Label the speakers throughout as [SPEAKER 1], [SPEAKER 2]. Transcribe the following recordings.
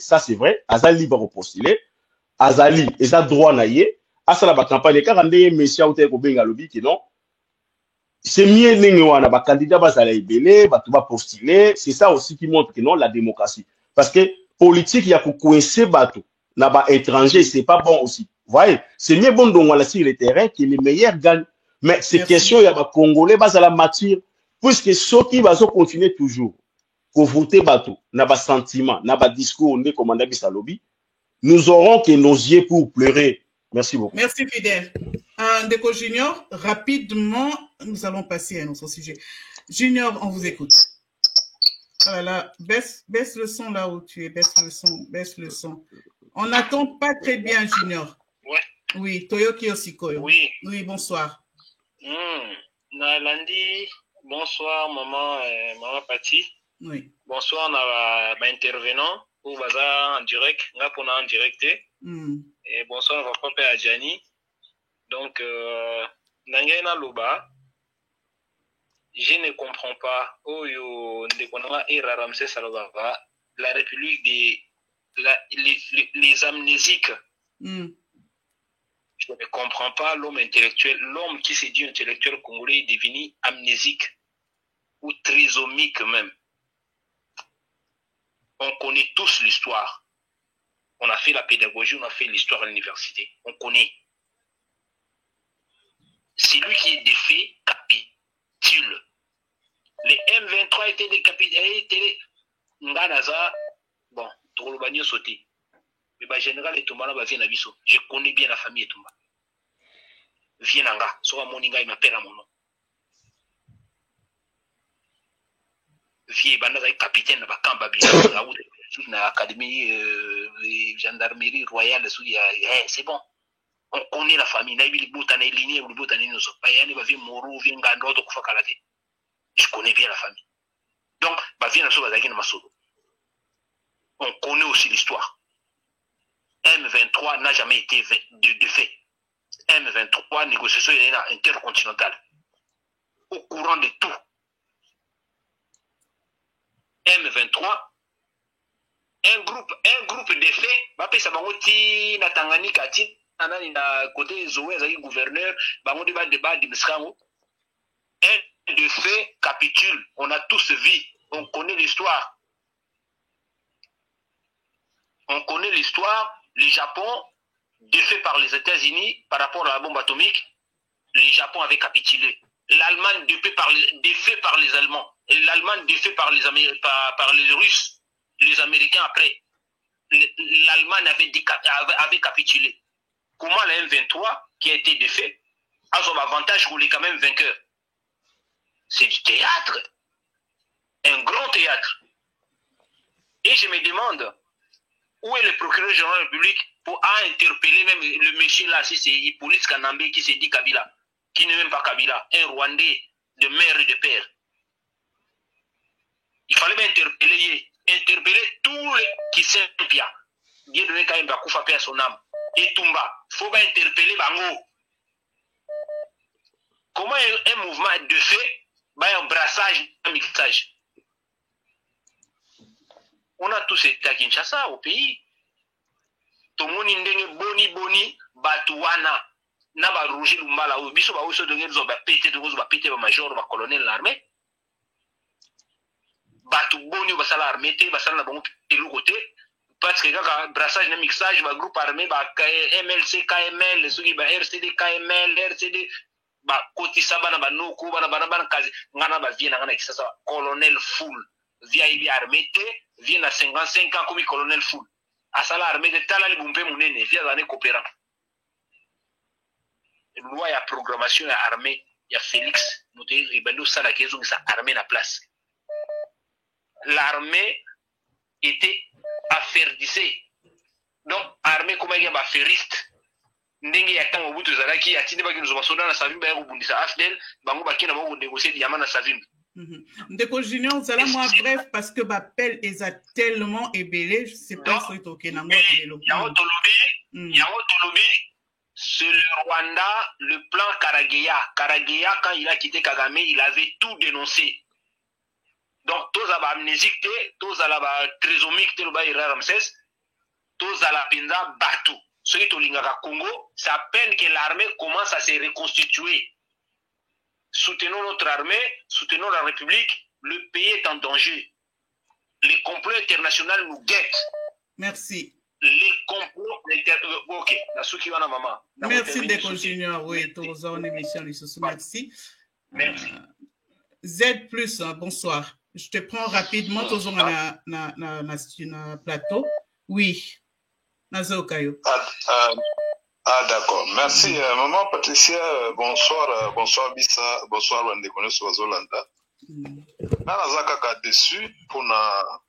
[SPEAKER 1] ça c'est vrai, Azali va repostuler, Azali, et ça droit naïe, à ça la campagne, car on est monsieur ou t'es au lobby qui non, c'est mieux n'engouana, ba candidat va s'aller belé, va postuler, c'est ça aussi qui montre que non, la démocratie. Parce que politique, il y a pour coincer bateau, n'a pas étranger, c'est pas bon aussi. Vous voyez, c'est mieux bon donc voilà sur le terrain que les meilleurs gagnent. Mais ces questions, il y a des Congolais, bas à la matière, puisque ceux qui vont continuer toujours, pour voter bateau, n'a pas sentiment, n'a pas discours, on est commandé à lobby, nous aurons que nos yeux pour pleurer. Merci beaucoup.
[SPEAKER 2] Merci Fidèle. Ndeko Junior, rapidement, nous allons passer à notre sujet. Junior, on vous écoute. Voilà, baisse le son là où tu es, baisse le son. On n'entend pas très bien, Junior.
[SPEAKER 3] Ouais.
[SPEAKER 2] Oui, Toyoki Osikoyo.
[SPEAKER 3] Oui.
[SPEAKER 2] Oui, bonsoir.
[SPEAKER 3] Lundi, bonsoir, maman Pati.
[SPEAKER 2] Oui.
[SPEAKER 3] Bonsoir, intervenant pour Baza en direct, en direct. Et bonsoir, papa Adjani. Donc, Nangena Loba, je ne comprends pas. La République les amnésiques. Je ne comprends pas l'homme intellectuel, l'homme qui se dit intellectuel congolais est devenu amnésique ou trisomique même. On connaît tous l'histoire. On a fait la pédagogie, on a fait l'histoire à l'université. On connaît. C'est lui qui est défait, capitule. Les M23 étaient décapités. Nganaza, bon, Trolobagno sauté. Mais le général Etumba va venir à Bisso. Je connais bien la famille Etumba. Viens Nanga, soit Moninga, il m'appelle à mon nom. Viens, Banda, capitaine, Bakamba, dans l'académie gendarmerie royale, c'est bon. On connaît la famille. Je connais bien la famille. Donc, on connaît aussi l'histoire. M23 n'a jamais été de fait. M23, négociation intercontinentale. Au courant de tout. M23, un groupe de faits, Bapé Sabangoti, Natangani, Kati, na côté Zoé, Zaki gouverneur, Bango débat de Miskango. Un de faits capitule. On a tous vu. On connaît l'histoire. On connaît l'histoire. Le Japon, défait par les États-Unis par rapport à la bombe atomique, le Japon avait capitulé. L'Allemagne défait par les Allemands. Et l'Allemagne défait par les Russes. Les Américains après. L'Allemagne avait capitulé. Comment la M23, qui a été défait, a son avantage pour les quand même vainqueurs? C'est du théâtre. Un grand théâtre. Et je me demande, où est le procureur général de la République pour interpeller même le monsieur là, si c'est Hippolyte Kanambe qui s'est dit Kabila, qui n'est même pas Kabila, un Rwandais de mère et de père. Il fallait m'interpeller tous les qui s'implient. Dieu donné quand même Bakoufa paix à son âme. Et Tumba, il faut interpeller Bango. Comment un mouvement de fait, un brassage, un mixage? On a tous été à Kinshasa, au pays. Tout le monde est boni, Batouana, Naba Rouge, Lumbala, ou Bissou, Baousso, de Genzo, Bapété, de major, colonel l'armée. Batou boni, Bassala armée, Bassala bon, et l'autre côté. Parce que quand brassage, un mixage, groupe armé, MLC, KML, ceux qui RCD, KML, RCD, Koti Sabana, Banoko, Banaban, Kazi, Nana, Viena, colonel full. Via armée, vient à 55 ans comme colonel full. À ça l'armée de Talali Bumpe Mounene, via l'année coopérant. Loi, il y a programmation, il y a armée, il y a Félix, nous avons ça la question, ça armée la place. L'armée était afferdissée. Donc, armée comme il y a affairiste. Ndenge ya tango butu zalaki ya tinde baki nous soda na savimba ya kubundisa afdel bango baki na bango négocier diamant na savimba.
[SPEAKER 2] Ndeko Junior, vous allez moi bref parce que l'appel est tellement ébélé, je ne sais pas si c'est ok.
[SPEAKER 3] Yango Tolobi, c'est le Rwanda, le plan Karageya. Karageya, quand il a quitté Kagame, il avait tout dénoncé. Donc, tous les amnésiques, tous les trisomiques, tous les Ramsès, tozala penza bato. Ceux qui tolingaka Congo, c'est à peine que l'armée commence à se reconstituer. Soutenons notre armée, soutenons la République, le pays est en danger. Les complots internationaux nous guettent.
[SPEAKER 2] Merci.
[SPEAKER 3] Les complots internationaux. Ok, la souki wana maman.
[SPEAKER 2] Merci Ndeko Junior, oui, tous en émission, merci.
[SPEAKER 3] Merci.
[SPEAKER 2] Z+, bonsoir. Je te prends rapidement, tous en plateau. Oui. Nazokayo.
[SPEAKER 4] D'accord. Merci. Maman Patricia, bonsoir. Bonsoir Bissa. Bonsoir Wandekone Swazolanda. Nazaka ka dessus pour na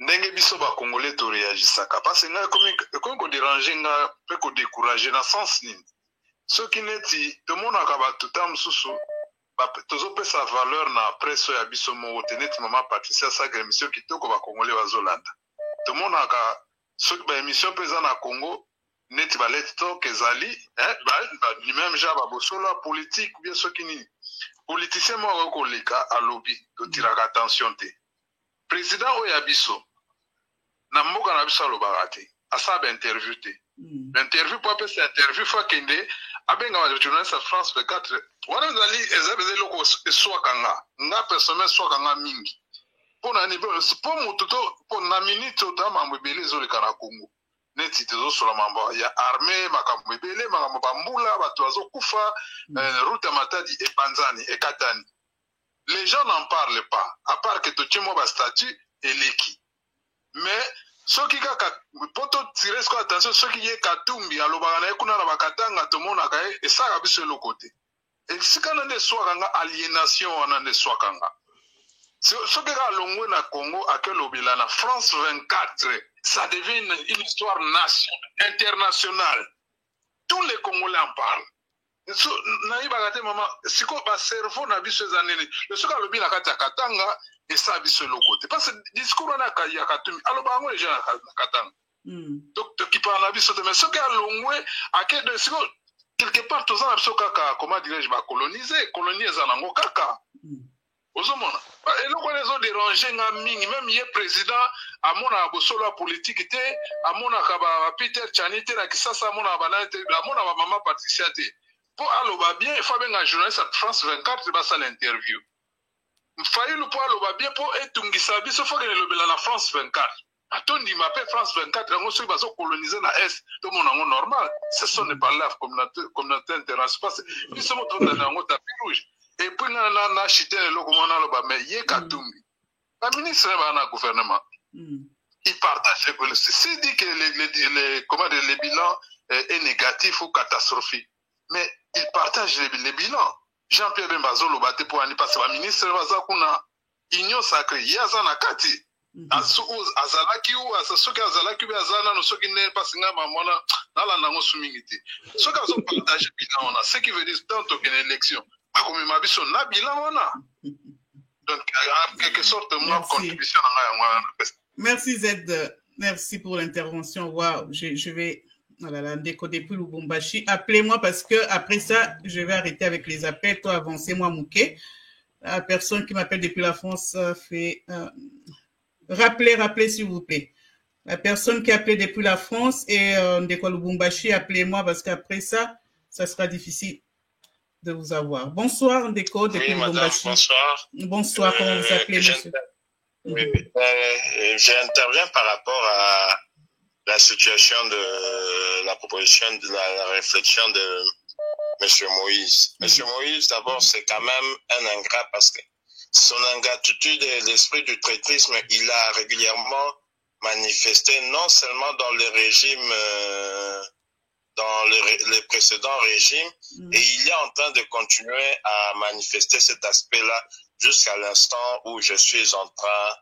[SPEAKER 4] ndenge biso ba congolais to réagisaka parce que nga comme ko déranger nga pe ko décourager na sens nini. Ce qui neti to mona ka ba tutam susu ba tozo pesa valeur na presse ya biso mo teneti Maman Patricia sa émission kitoko ba congolais bazolanda. To mona ka ce qui ba émission pesa na Congo neti ba letto kezali ni même ja ba bosola politique ou bien ce qui ni politicien mo ko leka a lobby to tiraka attention te président oyabiso na mboka na biso lobaka te asaba interview te l'interview pour appeler cette interview fois kende abenga wa journaliste France 24 wana zali ezabeze loko eswakanga nga personnel swakanga mingi pona ni pour mututo pour na minute to mambo belezo le kana Congo neti tezo sola mambo ya armée makambo ebele makambo bambula bato azokufa route matadi e Panzani e Katani. Les gens n'en parlent pas à part que to timo ba statut eleki mais ceux qui kaka poto tirer quoi attention ceux qui est Katumbi alobaka na kuna na bakatanga to mona ka e saka biso le côté et sikana de swakanga aliénation wana de swakanga ceux qui ka longwe na Congo à quel obila na France 24 ça devient une histoire nationale, internationale. Tous les Congolais en parlent. Naïbagate maman, si quoi ba cerveau na biso zaneli, le soka lobi na kata katanga et ça biso le côté. Parce que discours na kaya katumi, aloba ngo les gens katanga. Donc qui parle na biso mais ce ka longwe à quel de siko quelque part tous en biso kaka comment dirais-je ba coloniser nango kaka. Ozomona eloko lezo déranger nga mingi même ye président amona bosola politique te amona ka ba Peter Chanite na kisasa amona ba te amona ba Maman Patricia te pour aloba bien il faut bien un journaliste à France 24 ba sa l'interview mfailu pour aloba bien pour etungisa biso faut que le lobela na France 24 atondi m'appelle France 24 ngo so bazo coloniser na est to mona ngo normal ce sont des parler communauté internationale biso mo tonda na ngo tapis rouge. Et puis, na chité le commandant le bas, mais y est Katumbi. La ministre va dans le gouvernement. Il partage les politiques. C'est dit que le bilan est négatif ou catastrophique. Mais il partage les bilans. Jean-Pierre Bembazo le batté pour aller passer. La ministre va kuna union sacrée. Il y a un akati. Azalaki ou asoki azalaki be azana no soki ne pasinga mamona na la nango sumingiti. Soki azo partage bilan on a ce qui veut dire tant qu'une élection. Comme ma biso na bilan wana. Donc en quelque sorte moi contribution à moi.
[SPEAKER 2] Merci Z, merci pour l'intervention. Waouh, je vais décoder plus Lubumbashi. Appelez-moi parce que après ça, je vais arrêter avec les appels. Toi avancez moi Mouké. La personne qui m'appelle depuis la France fait rappelez s'il vous plaît. La personne qui a appelé depuis la France et Ndeko Lubumbashi, appelez-moi parce qu'après ça sera difficile de vous avoir. Bonsoir Ndeko depuis Lubumbashi.
[SPEAKER 5] Bonsoir.
[SPEAKER 2] Bonsoir, comment vous appelez monsieur?
[SPEAKER 5] J'interviens par rapport à la situation de la proposition, de la réflexion de M. Moïse. M. Moïse, d'abord, c'est quand même un ingrat parce que son ingratitude et l'esprit du traîtrisme, il a régulièrement manifesté non seulement dans le régime, dans les précédents régimes, et il est en train de continuer à manifester cet aspect-là jusqu'à l'instant où je suis en train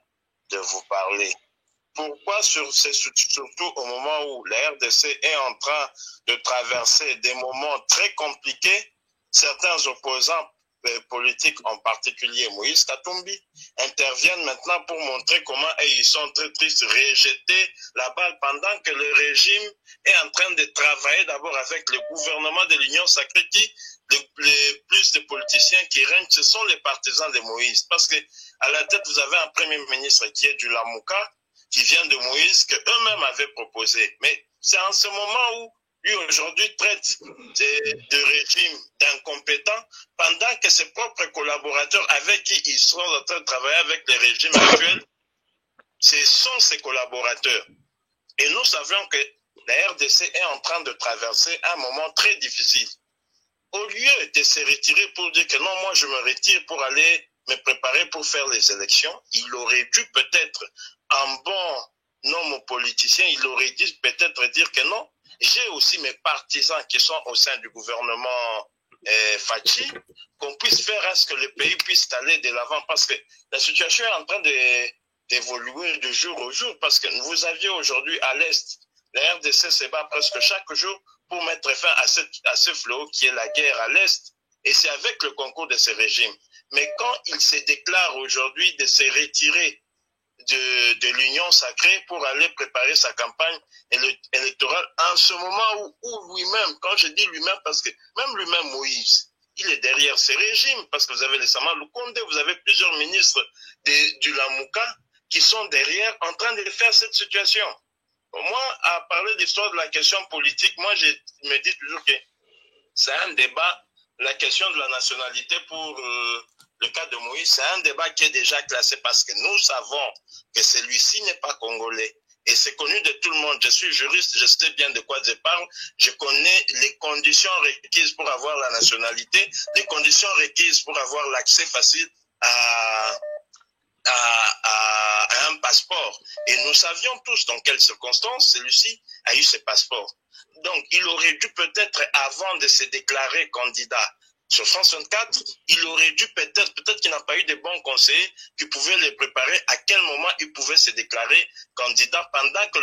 [SPEAKER 5] de vous parler. Pourquoi surtout au moment où la RDC est en train de traverser des moments très compliqués, certains opposants politiques, en particulier Moïse Katumbi, interviennent maintenant pour montrer comment ils sont très tristes, rejeter la balle pendant que le régime est en train de travailler d'abord avec le gouvernement de l'Union sacrée qui, les plus de politiciens qui règnent, ce sont les partisans de Moïse. Parce que à la tête, vous avez un premier ministre qui est du Lamouka, qui vient de Moïse qu'eux-mêmes avaient proposé. Mais c'est en ce moment où lui aujourd'hui traite de régime d'incompétents pendant que ses propres collaborateurs avec qui ils sont en train de travailler avec les régimes actuels, ce sont ses collaborateurs. Et nous savions que la RDC est en train de traverser un moment très difficile. Au lieu de se retirer pour dire que non, moi je me retire pour aller me préparer pour faire les élections, il aurait dû peut-être, en bon homme politicien, il aurait dû peut-être dire que non, j'ai aussi mes partisans qui sont au sein du gouvernement Fachi, qu'on puisse faire à ce que le pays puisse aller de l'avant, parce que la situation est en train d'évoluer de jour au jour, parce que vous aviez aujourd'hui à l'Est, la RDC se bat presque chaque jour pour mettre fin à ce fléau qui est la guerre à l'Est, et c'est avec le concours de ce régime. Mais quand il se déclare aujourd'hui de se retirer de l'Union sacrée pour aller préparer sa campagne électorale, en ce moment où lui-même, quand je dis lui-même, parce que même lui-même Moïse, il est derrière ces régimes, parce que vous avez les Sama Lukonde, vous avez plusieurs ministres du Lamouka qui sont derrière en train de faire cette situation. Moi, à parler d'histoire de la question politique, moi je me dis toujours que c'est un débat, la question de la nationalité pour le cas de Moïse, c'est un débat qui est déjà classé parce que nous savons que celui-ci n'est pas congolais. Et c'est connu de tout le monde. Je suis juriste, je sais bien de quoi je parle. Je connais les conditions requises pour avoir la nationalité, les conditions requises pour avoir l'accès facile à un passeport. Et nous savions tous dans quelles circonstances celui-ci a eu ce passeport. Donc, il aurait dû peut-être, avant de se déclarer candidat sur 164, il aurait dû peut-être qu'il n'a pas eu de bons conseillers qui pouvaient les préparer à quel moment il pouvait se déclarer candidat pendant que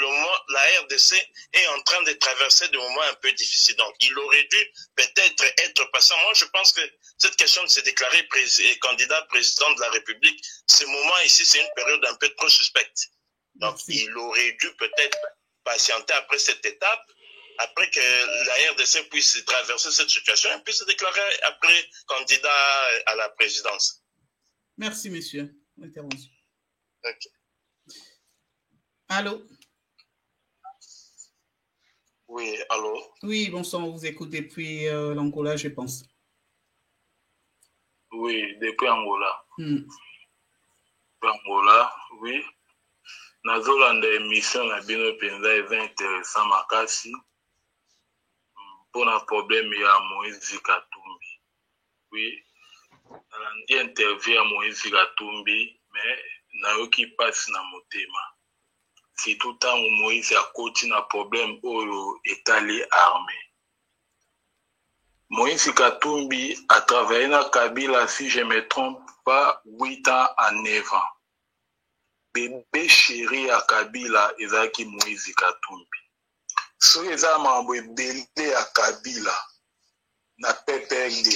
[SPEAKER 5] la RDC est en train de traverser des moments un peu difficiles. Donc, il aurait dû peut-être être patient. Moi, je pense que cette question de se déclarer candidat président de la République, ce moment ici, c'est une période un peu trop suspecte. Donc, il aurait dû peut-être patienter après cette étape, après que la RDC puisse traverser cette situation et puisse se déclarer après candidat à la présidence.
[SPEAKER 2] Merci, monsieur. Intervention.
[SPEAKER 5] Okay.
[SPEAKER 2] Allô?
[SPEAKER 5] Oui, allô?
[SPEAKER 2] Oui, bonsoir, on vous écoute depuis l'Angola, je pense.
[SPEAKER 6] Oui, depuis Angola. Angola, oui. Nazolanda émission na bino penza est intéressant makasi. Pour un problème à Moïse Katumbi. Oui, on a interview à Moïse Katumbi, mais nayoki passe na motema. Si tout le temps Moïse a continué un problème au étalé armé. Moïse Katumbi a travaillé dans Kabila, si je ne me trompe pas, 8 ans à 9 ans. Bébé chéri à Kabila, ezaki Moïse Katumbi. So eza mambo ebele ya Kabila na PPRD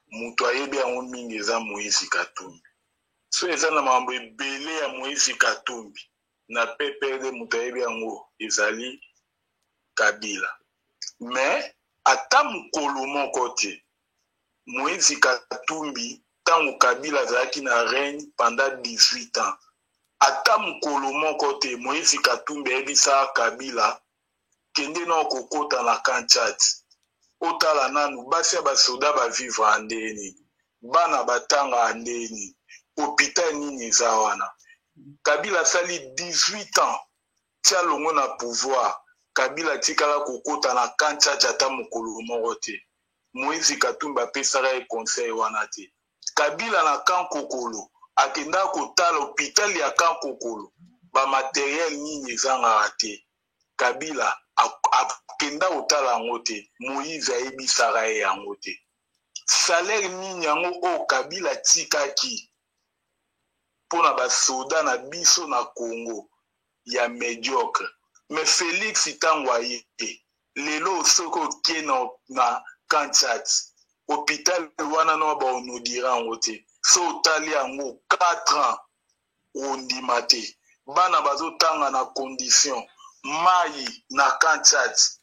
[SPEAKER 6] mutu ayebi yango mingi eza Moïse Katumbi. So eza na mambo ebele ya Moïse Katumbi na PPRD mutu ayebi yango ezali Kabila. Mais ata mukolo moko te Moïse Katumbi tango Kabila azalaki na règne pendant 18 ans. Ata mukolo moko te Moïse Katumbi ayebisa Kabila kende na kokota na Kanchat otala nanu basi ya basoda bavivre andeni bana batanga andeni hôpital nini eza wana. Kabila sali 18 ans tia longo na pouvoir. Kabila tikala kokota na Kanchat ata mokolo moko te. Moïse Katumbi apesaka ye conseil wana te. Kabila na Kankokolo akenda kotala hôpital ya Kankokolo ba matériel nini ezanga te. Kabila akenda otala yango te. Moïse ayebisaka ye yango te. Salaire nini yango o Kabila tikaki pona basoda na biso na Congo ya médiocre. Mais Félix tango aye lelo soko ke na Kanchat hôpital wana no ba onodira yango te. So otali yango 4 ans ondima te. Bana bazotanga na condition mai na Kanchat,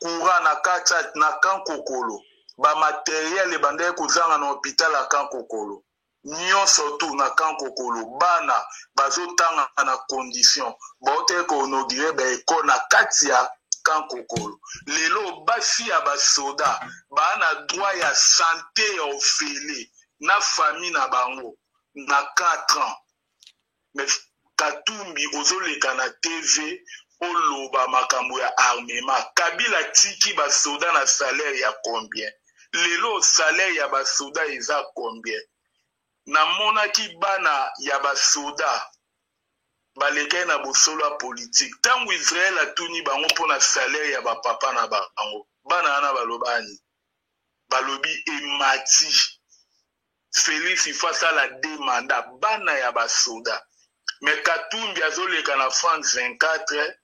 [SPEAKER 6] courant na Kanchat na Kankokolo, ba matériel ebandaki kozanga na hôpital ya Kankokolo. nyonso tu na kankokolo bana bazotanga na condition baote ko onogire ba eko na kati ya kankokolo lelo basi ya basoda bana droit ya santé ya ofele na famille na bango na 4 ans mais Katumbi ozoleka na TV oloba makambo ya armement Kabila tiki basoda na salaire ya combien lelo salaire ya basoda eza combien na monaki bana ya basoda baleka na bosolo politique tango Israël atuni bango pona salaire ya bapapa na bango bana na balobani balobi emati Félix face à la demande bana ya basoda mais Katumbi azoleka na France 24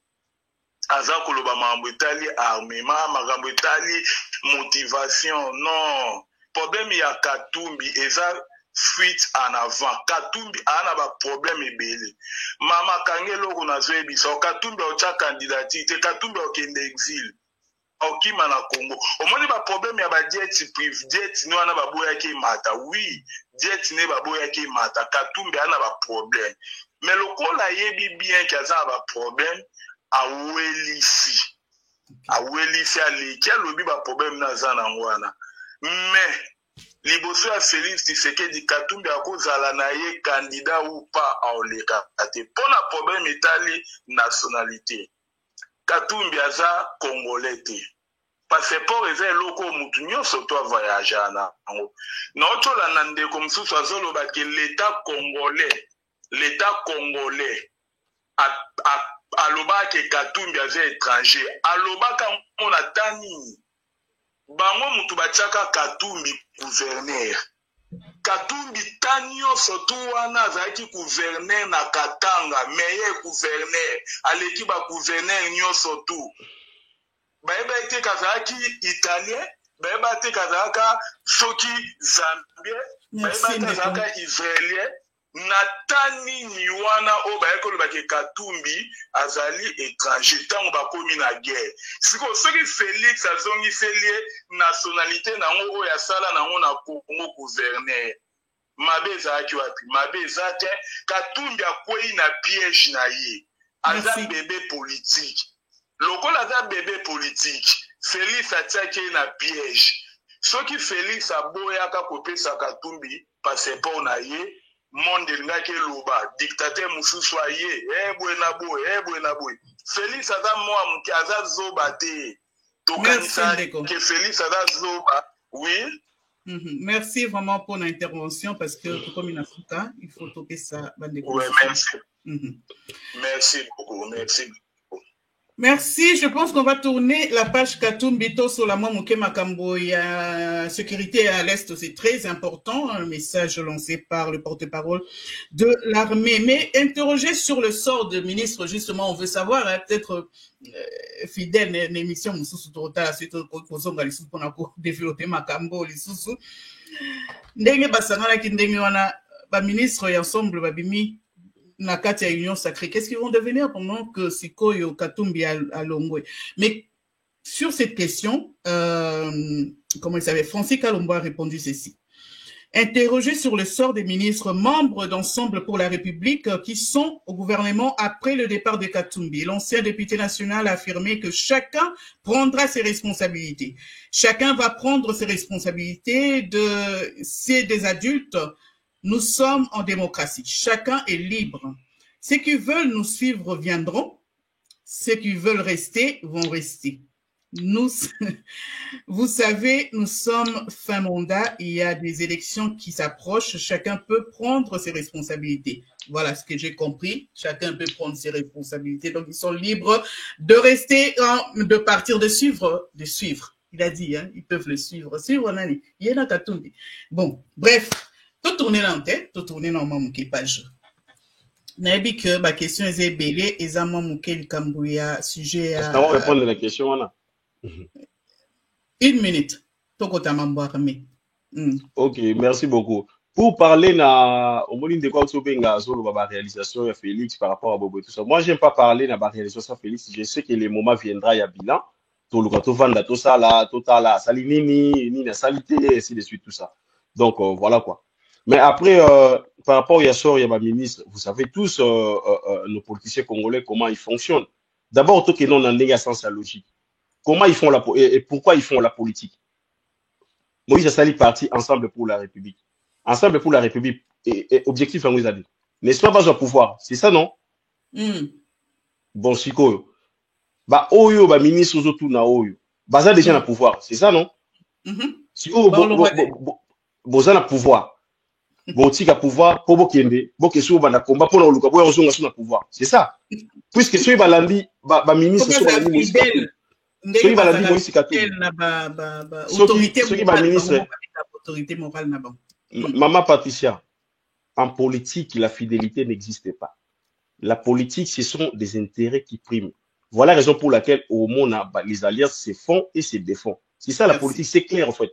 [SPEAKER 6] aza koloba makambo etali armement makambo etali motivation non problème ya Katumbi eza fuite en avant Katumbi ana ba problème ebele mama kangelo kuna zoebisa Katumbi ocha candidature Katumbi okende exil okima na Congo omoni ba problème ya ba jet privé jet ni wana baboya ki mata oui jet ne baboya ki mata Katumbi ana ba problème mais lokola yebi bien kaza ba problème awelisi aleki alobi ba problème na zana ngwana mais liboso ya Félix Tshisekedi Katumbi akozala na ye candidat ou pas aoleka ate pona problème etali nationalité Katumbi aza congolais te passeport eza eloko mutu nyonso to voyage na ngo na otola na ndeko msusu azoloba ke l'état congolais aloba ke Katumbi aza étranger alobaka mona tani bango mutu batiaka Katumbi gouverneur Katumbi tanyo sotu wana azalaki gouverneur na Katanga meilleur gouverneur aleki ba gouverneur nyonso tu bayeba ete kazalaki italien bayeba ete kazalaka soki zambien bayeba ete kazalaka israélien natani ni wana o bayekoloba ke Katumbi azali étranger tango bakomi na guerre siko soki Félix azongi felie nationalité nango oyo asala nango na Congo gouverneur mabe ezalaki wapi mabe ezate Katumbi akwei na piège na ye aza bébé politique lokola aza bébé politique Félix atiaki na piège soki Félix aboyaka kopesa Katumbi passeport na ye monde ngaki loba dictateur mususu aye boye na boye Félix aza moa muki aza zoba te tokanisa ke Félix aza zoba oui.
[SPEAKER 2] Merci vraiment pour l'intervention parce que comme il a souka il faut toquer ça.
[SPEAKER 6] Oui, merci. Merci beaucoup, merci.
[SPEAKER 2] Merci, je pense qu'on va tourner la page Katumbi sur la Mouké Makambo. Il y a sécurité à l'Est, c'est très important, un message lancé par le porte-parole de l'armée. Mais interroger sur le sort de ministre, justement, on veut savoir, hein, peut-être fidèle à l'émission, pour développer Makambo, les sous-sous. Ndenge basangana ki ndenge wana, ba ministre et ensemble, babimi, na kati ya Union Sacrée, qu'est-ce qu'ils vont devenir pendant que Sikoyo Katumbi à Longwe? Mais sur cette question, comment il s'appelle, Francis Kalombo a répondu ceci. Interrogé sur le sort des ministres membres d'Ensemble pour la République qui sont au gouvernement après le départ de Katumbi, l'ancien député national a affirmé que chacun prendra ses responsabilités. Chacun va prendre ses responsabilités c'est des adultes. Nous sommes en démocratie. Chacun est libre. Ceux qui veulent nous suivre viendront. Ceux qui veulent rester vont rester. Vous savez, nous sommes fin mandat. Il y a des élections qui s'approchent. Chacun peut prendre ses responsabilités. Voilà ce que j'ai compris. Chacun peut prendre ses responsabilités. Donc, ils sont libres de rester, de partir, de suivre. Il a dit, hein, ils peuvent le suivre. Suivre, Nani. Il y a Katumbi. Bon, bref. Tout tourner dans la tête, tout tourner dans mon page. Nabi que ma question est belée, et ça m'a manqué le Cambouya sujet à.
[SPEAKER 1] Est-ce qu'on va répondre à la question, Anna?
[SPEAKER 2] 1 minute.
[SPEAKER 1] Ok, merci beaucoup. Pour parler au moment de quoi sur la réalisation de Félix par rapport à Bobo et tout ça. Moi, j'aime pas parler de la réalisation de Félix. Je sais que le moment viendra, il y a bilan. Tout le tout vendre tout ça là, tout ça là, salinini, ni la salité, et ainsi de suite, tout ça. Donc, voilà quoi. Mais après, par rapport à Yassor, il y a ma ministre, vous savez tous, nos politiciens congolais, comment ils fonctionnent. D'abord, tout que non, on a sens à logique. Comment ils font et pourquoi ils font la politique? Moïse Assali parti Ensemble pour la République. Ensemble pour la République, et objectif, n'est-ce pas besoin de pouvoir? C'est ça, non? Bon, si quoi? Bah, oyo, bah, ministre, tout na oyo. Bah, ça déjà na pouvoir. C'est ça, non? Si oyo, boza na pouvoir. Botika pouvoir, pour bokende, bokesu, ba na combat, pour na oluka, boya ozonga sous na pouvoir. C'est ça. Puisque ceux balandi, bah, ministre, ceux balandi Moïse Katumbi. Ceux balandi Moïse Katumbi. Ceux balandi ministre.
[SPEAKER 2] Autorité morale na bon.
[SPEAKER 1] Maman Patricia, en politique, la fidélité n'existe pas. La politique, ce sont des intérêts qui priment. Voilà la raison pour laquelle au monde, les alliances se font et se défont. C'est ça la politique, c'est clair en fait.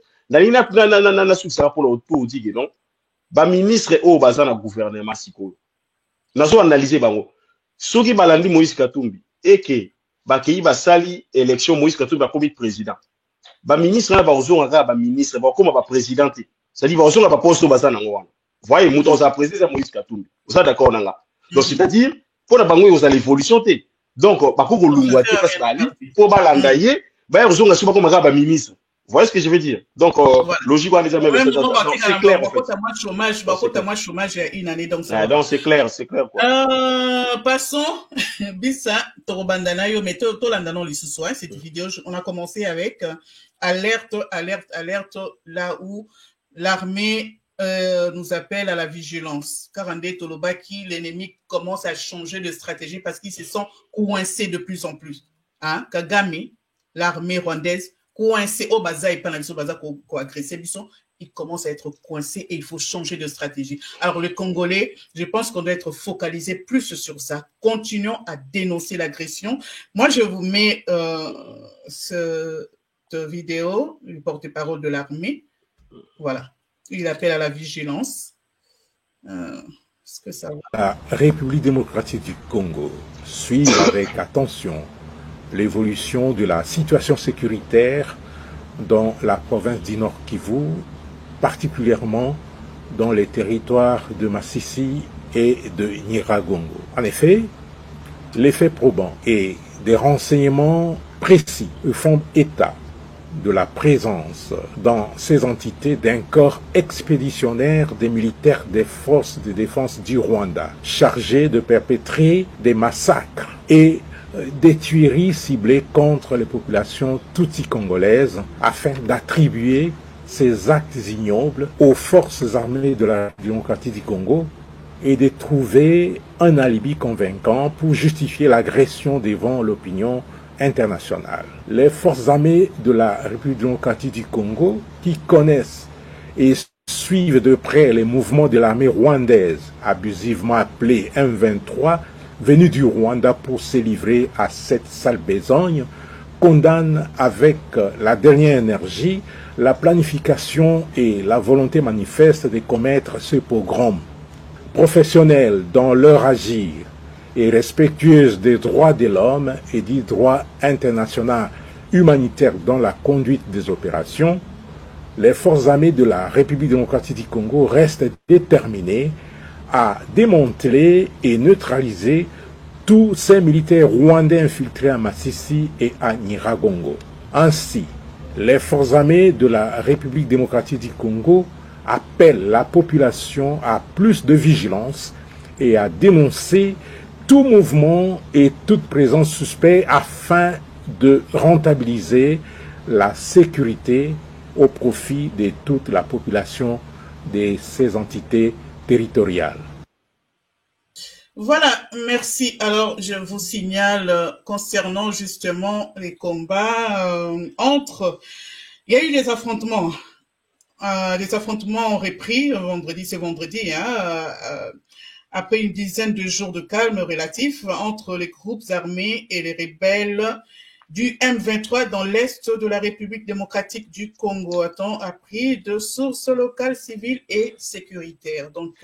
[SPEAKER 1] Pour dire non, ba ministre au bazana gouvernement siko. Nazo analyser bango. Soki balandi Moïse Katumbi et que ba kei ba sali élection Moïse Katumbi ba comme président. Ba ministre na ba ozonga ba ministre ba comme ba président. C'est-à-dire ba ozonga ba poste bazana ngwana. Voyez, mouton sa président Moïse Katumbi. Vous êtes d'accord nanga. Donc c'est-à-dire pour la bango aux l'évolution té. Donc ba ko lungwa té parce que pour balandaye ba ozonga suba comme ba ministre. Vous voyez ce que je veux dire? Donc, logique, on les a même fait. C'est clair, en fait.
[SPEAKER 2] Chômage une année, donc
[SPEAKER 1] c'est clair, quoi.
[SPEAKER 2] Passons, Bissa, Torobandanayo, mais Tolandano, cette vidéo, on a commencé avec alerte, là où l'armée nous appelle à la vigilance. Karandé Tolobaki, l'ennemi commence à changer de stratégie parce qu'ils se sont coincés de plus en plus. Hein? Kagame, l'armée rwandaise, coincé au baza et pas la baza agressé, il commence à être coincé et il faut changer de stratégie. Alors, les Congolais, je pense qu'on doit être focalisé plus sur ça. Continuons à dénoncer l'agression. Moi, je vous mets cette vidéo, le porte-parole de l'armée. Voilà. Il appelle à la vigilance. Est-ce que ça va?
[SPEAKER 7] La République démocratique du Congo suit avec attention l'évolution de la situation sécuritaire dans la province du Nord Kivu, particulièrement dans les territoires de Masisi et de Nyiragongo. En effet, les faits probants et des renseignements précis font état de la présence dans ces entités d'un corps expéditionnaire des militaires des forces de défense du Rwanda, chargés de perpétrer des massacres et des tueries ciblées contre les populations tutsi-congolaises afin d'attribuer ces actes ignobles aux forces armées de la démocratie du Congo et de trouver un alibi convaincant pour justifier l'agression devant l'opinion internationale. Les forces armées de la République démocratique du Congo, qui connaissent et suivent de près les mouvements de l'armée rwandaise, abusivement appelée M23, venus du Rwanda pour se livrer à cette sale besogne, condamnent avec la dernière énergie la planification et la volonté manifeste de commettre ce pogrom. Professionnels dans leur agir et respectueuses des droits de l'homme et du droit international humanitaire dans la conduite des opérations, les forces armées de la République démocratique du Congo restent déterminées à démanteler et neutraliser tous ces militaires rwandais infiltrés à Masisi et à Nyiragongo. Ainsi, les forces armées de la République démocratique du Congo appellent la population à plus de vigilance et à dénoncer tout mouvement et toute présence suspecte afin de rentabiliser la sécurité au profit de toute la population de ces entités territoriales.
[SPEAKER 2] Voilà, merci. Alors, je vous signale concernant justement les combats entre... Il y a eu des affrontements. Les affrontements ont repris vendredi, c'est vendredi, après une dizaine de jours de calme relatif entre les groupes armés et les rebelles du M23 dans l'est de la République démocratique du Congo, a-t-on appris de sources locales, civiles et sécuritaires. Donc,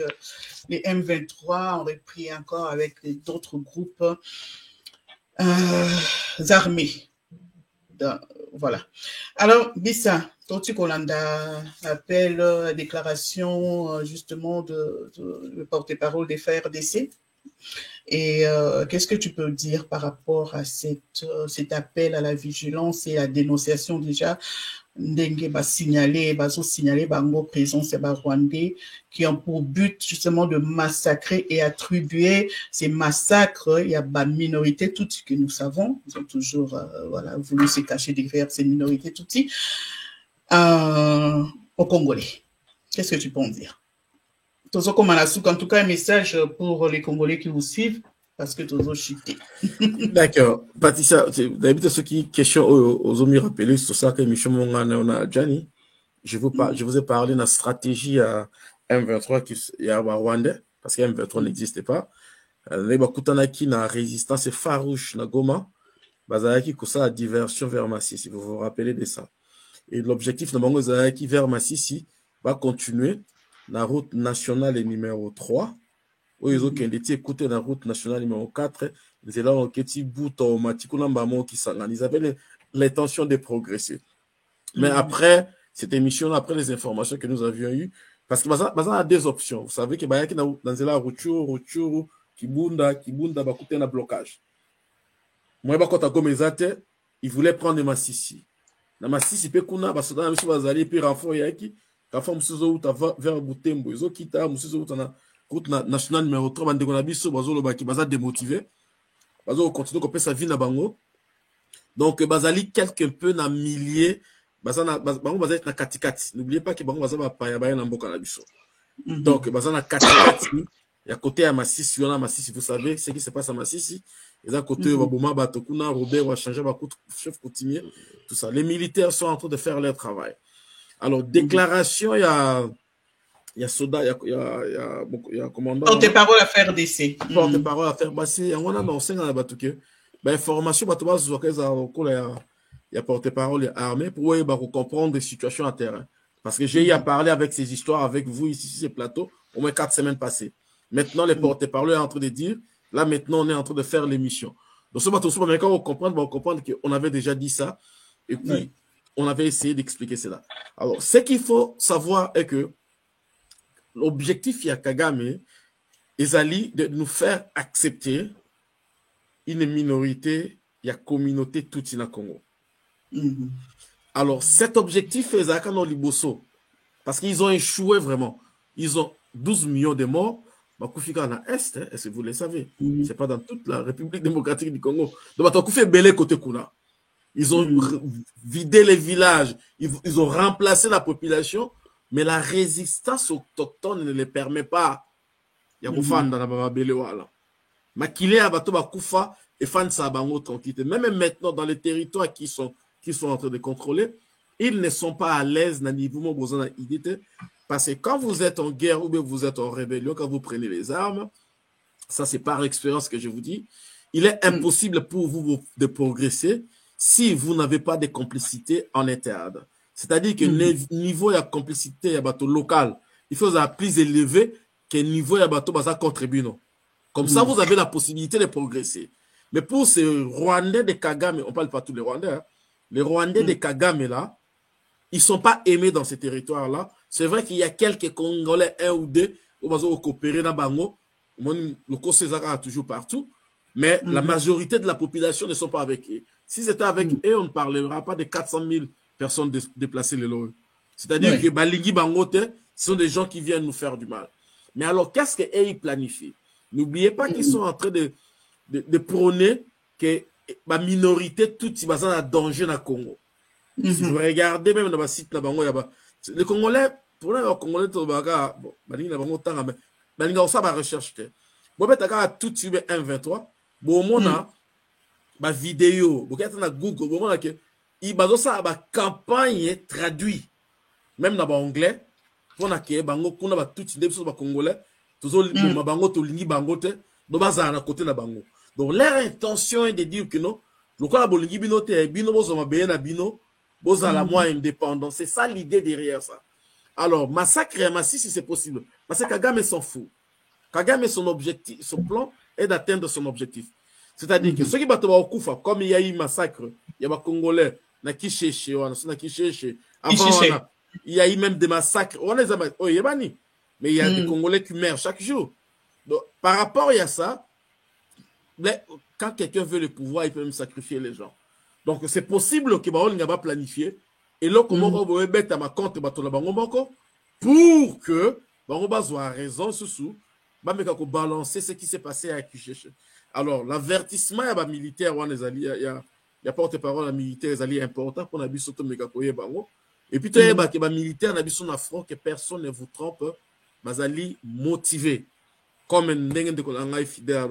[SPEAKER 2] les M23 ont repris encore avec d'autres groupes armés. Voilà. Alors, Bissa, Toti Kolanda appelle la déclaration justement de porte-parole des FARDC. Et qu'est-ce que tu peux dire par rapport à cet appel à la vigilance et à la dénonciation déjà Ndenge va signaler bango présence des Rwandais qui ont pour but justement de massacrer et attribuer ces massacres. Il y a des minorités toutes que nous savons, ils ont toujours voilà, voulu se cacher derrière ces minorités toutes au Congolais. Qu'est-ce que tu peux en dire? En tout cas, un message pour les Congolais qui vous suivent, parce que tous chuté.
[SPEAKER 8] D'accord. Patricia, d'habitude, ceux qui questionent aux hommes rappelés sur ça que Michel Mongana Gianni, je vous ai parlé de la stratégie à M23 qui est à Rwanda, parce que M23 n'existait pas. Les Bakutanaki na résistance farouche na Goma, Bazaki Kosa la diversion vers Massissi, vous vous rappelez de ça. Et l'objectif de Bango Zaki vers Massissi va continuer la route nationale numéro 3. Où ils ont écouté la route nationale numéro 4. Ils là en Keti Bouto, Matikulamamo qui s'en ils avaient l'intention de progresser. Mais après cette émission, après les informations que nous avions eues, parce que Bazan a deux options. Vous savez que Bayaki dans la Ruchuru, Kibunda, Bakute na blocage. Moi, Bakota Gomezate, il voulait prendre Massissi. Na Massissi, Pekuna, Basoda, M. Bazali, puis renfort Yaki, Kafa Moussouzo, vers Boutembo, ils ont quitté Moussouzo, route nationale numéro 3, bande de biso bazolo baki baza démotivé bazo continue ko pesa vie na bango donc bazali quelque peu na milliers bazana bango bazali na katikati n'oubliez pas que bango baza ba paya na mboka na biso donc bazana katikati ya côté ya Massissi yona Massissi vous savez ce qui se passe à Massissi et à côté baboma batokuna Robert va changer ba chef coutumier tout ça les militaires sont en train de faire leur travail alors déclaration il y a Soda, il y a commandant.
[SPEAKER 2] Porte-parole à faire d'essai.
[SPEAKER 8] Porte-parole à faire passer. On a dans 5 ans là-bas tout que. Information, il y a porte-parole armée pour comprendre des situations à terrain. Parce que j'ai eu à parler avec ces histoires avec vous ici sur ces plateaux au moins 4 semaines passées. Maintenant, les porte-parole sont en train de dire, là maintenant, on est en train de faire l'émission. Donc, ce bateau, quand on comprendre qu'on avait déjà dit ça. Et puis, on avait essayé d'expliquer cela. Alors, ce qu'il faut savoir est que l'objectif de Kagame est de nous faire accepter une minorité, la communauté toute na Congo. Alors, cet objectif est Liboso, parce qu'ils ont échoué vraiment. Ils ont 12 millions de morts. Bakufika na Est, est-ce que vous le savez? C'est pas dans toute la République démocratique du Congo. Donc, Bakufika belé côté Kuna. Ils ont vidé les villages, ils ont remplacé la population. Mais la résistance autochtone ne les permet pas. Il y a des gens qui sont même maintenant dans les territoires qui sont en train de contrôler, ils ne sont pas à l'aise parce que quand vous êtes en guerre ou bien vous êtes en rébellion, quand vous prenez les armes, ça c'est par expérience que je vous dis, il est impossible pour vous de progresser si vous n'avez pas de complicité en interne. C'est-à-dire que le niveau de complicité local, il faut être plus élevé que le niveau de contribuer. Comme ça, vous avez la possibilité de progresser. Mais pour ces Rwandais de Kagame, on ne parle pas tous les Rwandais, hein, les Rwandais de Kagame là, ils ne sont pas aimés dans ces territoires-là. C'est vrai qu'il y a quelques Congolais, un ou deux, qui vont coopérer dans Bango. Le Kosezara a toujours partout. Mais la majorité de la population ne sont pas avec eux. Si c'était avec eux, on ne parlera pas de 400 000 personnes déplacées les lois. C'est-à-dire que Balingi Bangote, ce sont des gens qui viennent nous faire du mal. Mais alors, qu'est-ce qu'ils planifient? N'oubliez pas qu'ils sont en train de prôner que la minorité, tout est basé en danger dans le Congo. Si vous regardez même dans le site, les Congolais, pour les Congolais, Balingi Bangote, ça va rechercher. Bon, ben, tout de suite, 1-23. Bon, on a ma vidéo, vous regardez dans Google, bon, on a que il y a une campagne traduite, même dans l'anglais, pour que bango kuna ba tout des choses congolais, toujours bango to lingi bango te, do baza na côté na bango. Donc leur intention est de dire que non, le quoi bolingi bino te bino bozo mabe na bino, boza la moins indépendant. C'est ça l'idée derrière ça. Alors massacre et Massissi si c'est possible, parce que Kagame s'en fout. Kagame son objectif, son plan est d'atteindre son objectif. C'est-à-dire que ceux qui battent au Koufa, comme il y a eu massacre, il y a des Congolais, na Kisheche, avant, il y a eu même des massacres. Mais il y a des Congolais qui meurent chaque jour. Donc, par rapport à ça, quand quelqu'un veut le pouvoir, il peut même sacrifier les gens. Donc, c'est possible que on va planifier. Et là, comment on va mettre à ma compte pour que on va avoir raison sous balancer ce qui s'est passé à Kisheche. Alors, l'avertissement à la militaire, il y a porte-parole à militaire, c'est important pour la bisoto mégakoye bango. Et puis, il y a des militaires, il y a des front que personne ne vous trompe, mais motivé. Comme un fidèle,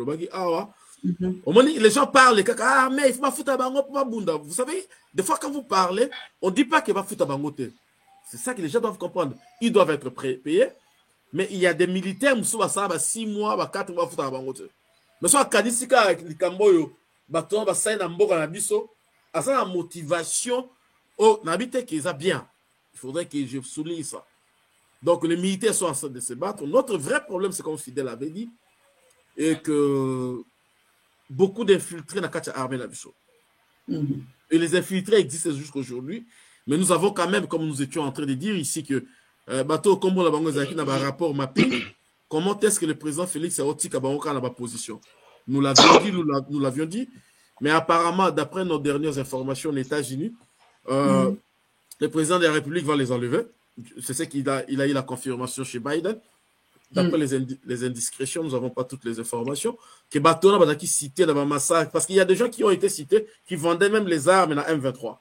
[SPEAKER 8] les gens parlent, mais il faut foutre à bango pour bunda. Vous savez, des fois quand vous parlez, on ne dit pas qu'il va foutre à bango. C'est ça que les gens doivent comprendre. Ils doivent être payés, mais il y a des militaires, 6 mois, 4 mois foutre à bango. Mais soit Kadisika avec les Camboyo, bateau, ça na mboka na biso, à ça la motivation, oh, n'habite qu'ils a bien. Il faudrait que je souligne ça. Donc les militaires sont en train de se battre. Notre vrai problème, c'est comme Fidèle avait dit, et que beaucoup d'infiltrés dans la armée na biso. Et les infiltrés existent jusqu'à aujourd'hui, mais nous avons quand même, comme nous étions en train de dire ici, que bateau comme la bango zaki na ba rapport mapping. Comment est-ce que le président Félix Aouti Kabaroka n'a pas position? Nous l'avions dit, mais apparemment, d'après nos dernières informations aux États-Unis, le président de la République va les enlever. C'est ce qu'il a eu la confirmation chez Biden. D'après les indiscrétions, nous n'avons pas toutes les informations. Que Batona va cité dans le massacre, parce qu'il y a des gens qui ont été cités qui vendaient même les armes à M23.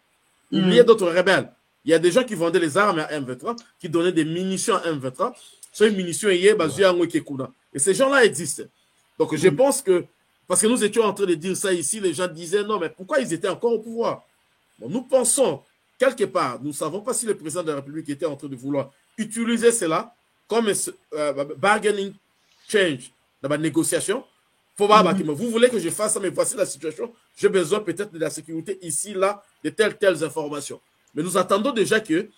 [SPEAKER 8] Il y a d'autres rebelles. Il y a des gens qui vendaient les armes à M23, qui donnaient des munitions à M23. Ces munitions, et ces gens-là existent. Donc, je pense que, parce que nous étions en train de dire ça ici, les gens disaient non, mais pourquoi ils étaient encore au pouvoir? Bon, nous pensons, quelque part, nous ne savons pas si le président de la République était en train de vouloir utiliser cela comme bargaining change dans la négociation. Faut voir, vous voulez que je fasse ça, mais voici la situation. J'ai besoin peut-être de la sécurité ici, là, de telles informations. Mais nous attendons déjà que